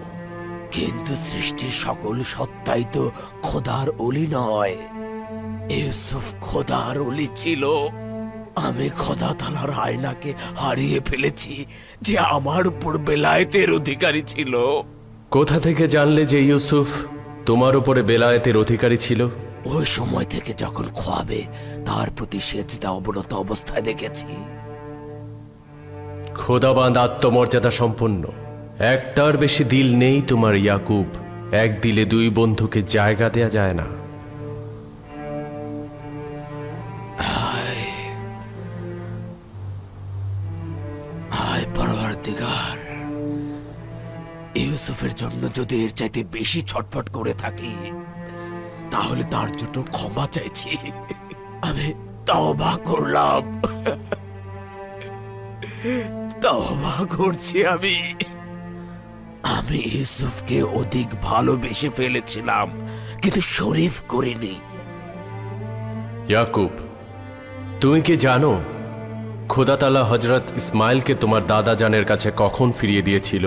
কিন্তু সৃষ্টির সকল সত্তাই তো খোদার ওলি নয়। ইউসুফ খোদার ওলি ছিল। আমি খোদা তাআলার আয়নাকে হারিয়ে ফেলেছি, যে আমার উপর বেলায়েতের অধিকারী ছিল। কোথা থেকে জানলে যে ইউসুফ তোমার উপরে বেলায়েতের অধিকারী ছিল? ওই সময় থেকে যখন খোয়াবে তার প্রতি সেজদা অবনত অবস্থায় দেখেছি। খোদাবান্দ আত্মমর্যাদা সম্পন্ন, একটার বেশি দিল নেই তোমার ইয়াকুব। এক দিলে দুই বন্ধুকে জায়গা দেয়া যায় না। হায় পরওয়ারদিগার, ইউসুফের জন্য যদি এর চাইতে বেশি ছটফট করে থাকি তাহলে তার জন্য ক্ষমা চাইছি। আমি তওবা করলাম, তওবা করছি। আমি ইউসুফকে অধিক ভালোবেসে ফেলেছিলাম, কিন্তু শরীফ করিনি। ইয়াকুব, তুমি কি জানো খোদা তাআলা হযরত ইসমাইলকে তোমার দাদা জানের কাছে কখন ফিরিয়ে দিয়েছিল?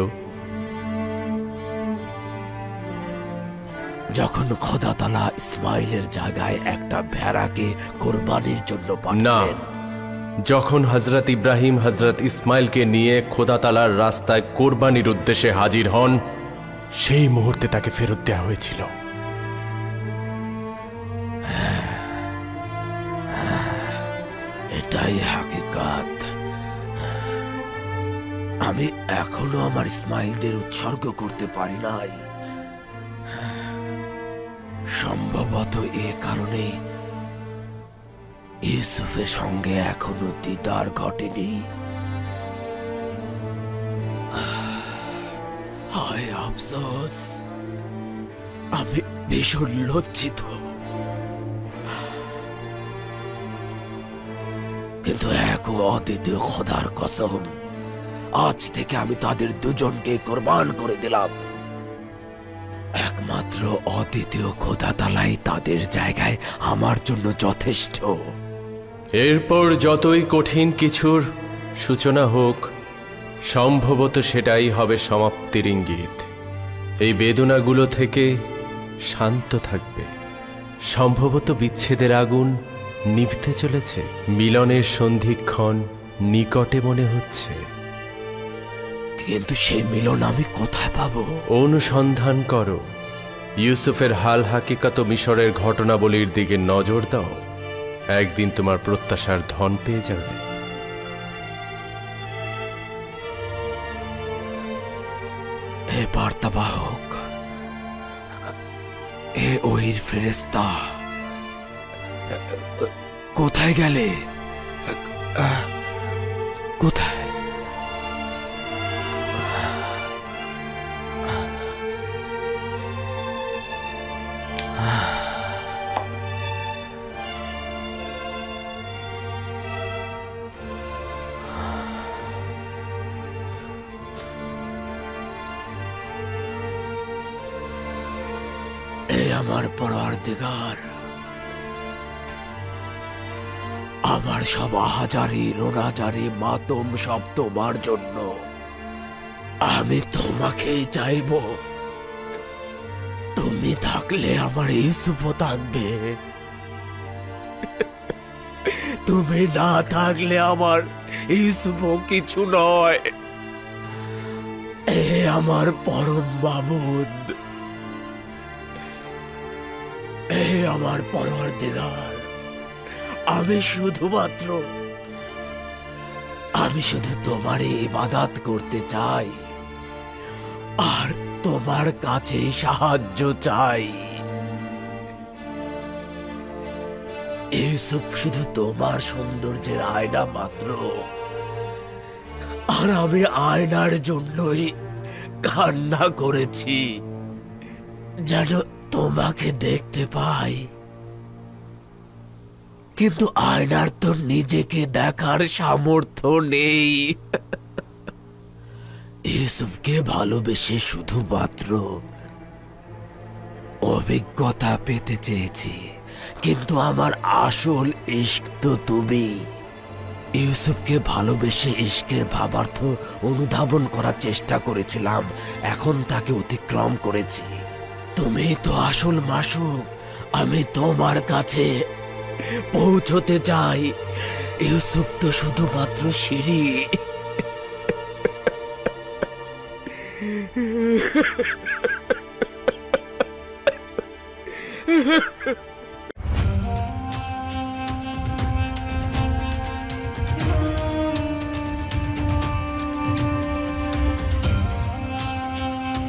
যখন খোদা তাআলা ইসমাইলের জায়গায় একটা ভেড়াকে কোরবানির জন্য পাঠালেন। না, যখন হযরত ইব্রাহিম হযরত ইসমাইলকে নিয়ে খোদা তাআলার রাস্তায় কোরবানির উদ্দেশ্যে হাজির হন, সেই মুহূর্তে তাকে ফেরত দেওয়া হয়েছিল। এটাই হাকিকাত। আমি এখনো আমার ইসমাইলদের উৎসর্গ করতে পারি নাই। সম্ভবত এ কারণে ইউসুফের সঙ্গে এখনো দিদার ঘটেনি। হায় আফসোস, আমি ভীষণ লজ্জিত। কিন্তু এক অদ্বিতীয় খোদার কসম, আজ থেকে আমি তাদের দুজনকে কোরবান করে দিলাম। একমাত্র অদ্বিতীয় খোদা তাআলাই তাদের জায়গায় আমার জন্য যথেষ্ট। এরপর যতই কঠিন কিছুর সূচনা হোক, সম্ভবত সেটাই হবে সমাপ্তির ইঙ্গিত। এই বেদনাগুলো থেকে শান্ত থাকবে। সম্ভবত বিচ্ছেদের আগুন নিভতে চলেছে, মিলনের সন্ধিক্ষণ নিকটে মনে হচ্ছে। কিন্তু সেই মিলন আমি কোথায় পাবো? অনুসন্ধান করো। ইউসুফের হাল হাকিকাত মিশরের ঘটনাবলীর দিকে নজর দাও। একদিন তোমার প্রত্যাশার ধন পেয়ে যাবে। হে বার্তাবাহক, হে ওহির ফেরেশতা, কোথায় গেলে? কোথায়? আমার পরওয়ারদিগার, আমার সব আহাজারি রোনাজারি মাতম সব তোমার জন্য। আমি তোমাকেই চাইব। তুমি থাকলে আমার ইউসুফও থাকবে, তুমি না থাকলে আমার ইউসুফও কিছু নয়। এ আমার পরম মাবুদ, এ আমার পরওয়ারদিগার, আমি শুধু তোমারই ইবাদত করতে চাই আর তোমার কাছে সাহায্য চাই। ইউসুফ শুধু তোমার সৌন্দর্যের আয়না মাত্র, আর আমি আয়নার জন্যই কান্না করেছি, যেন তোমাকে দেখতে পাই। কিন্তু আয়নার তো নিজেকে দেখার সামর্থ্য নেই। ইউসুফকে ভালোবেসে শুধুমাত্র অভিজ্ঞতা পেতে চেয়েছি, কিন্তু আমার আসল ইশক তো তুমি। ইউসুফকে ভালোবেসে ইশকের ভাবার্থ অনুধাবন করার চেষ্টা করেছিলাম, এখন তাকে অতিক্রম করেছি। তুমি তো আসল মাসুক, আমি তোমার কাছে পৌঁছতে চাই। ইউসুফ তো শুধুমাত্র সিঁড়ি। হে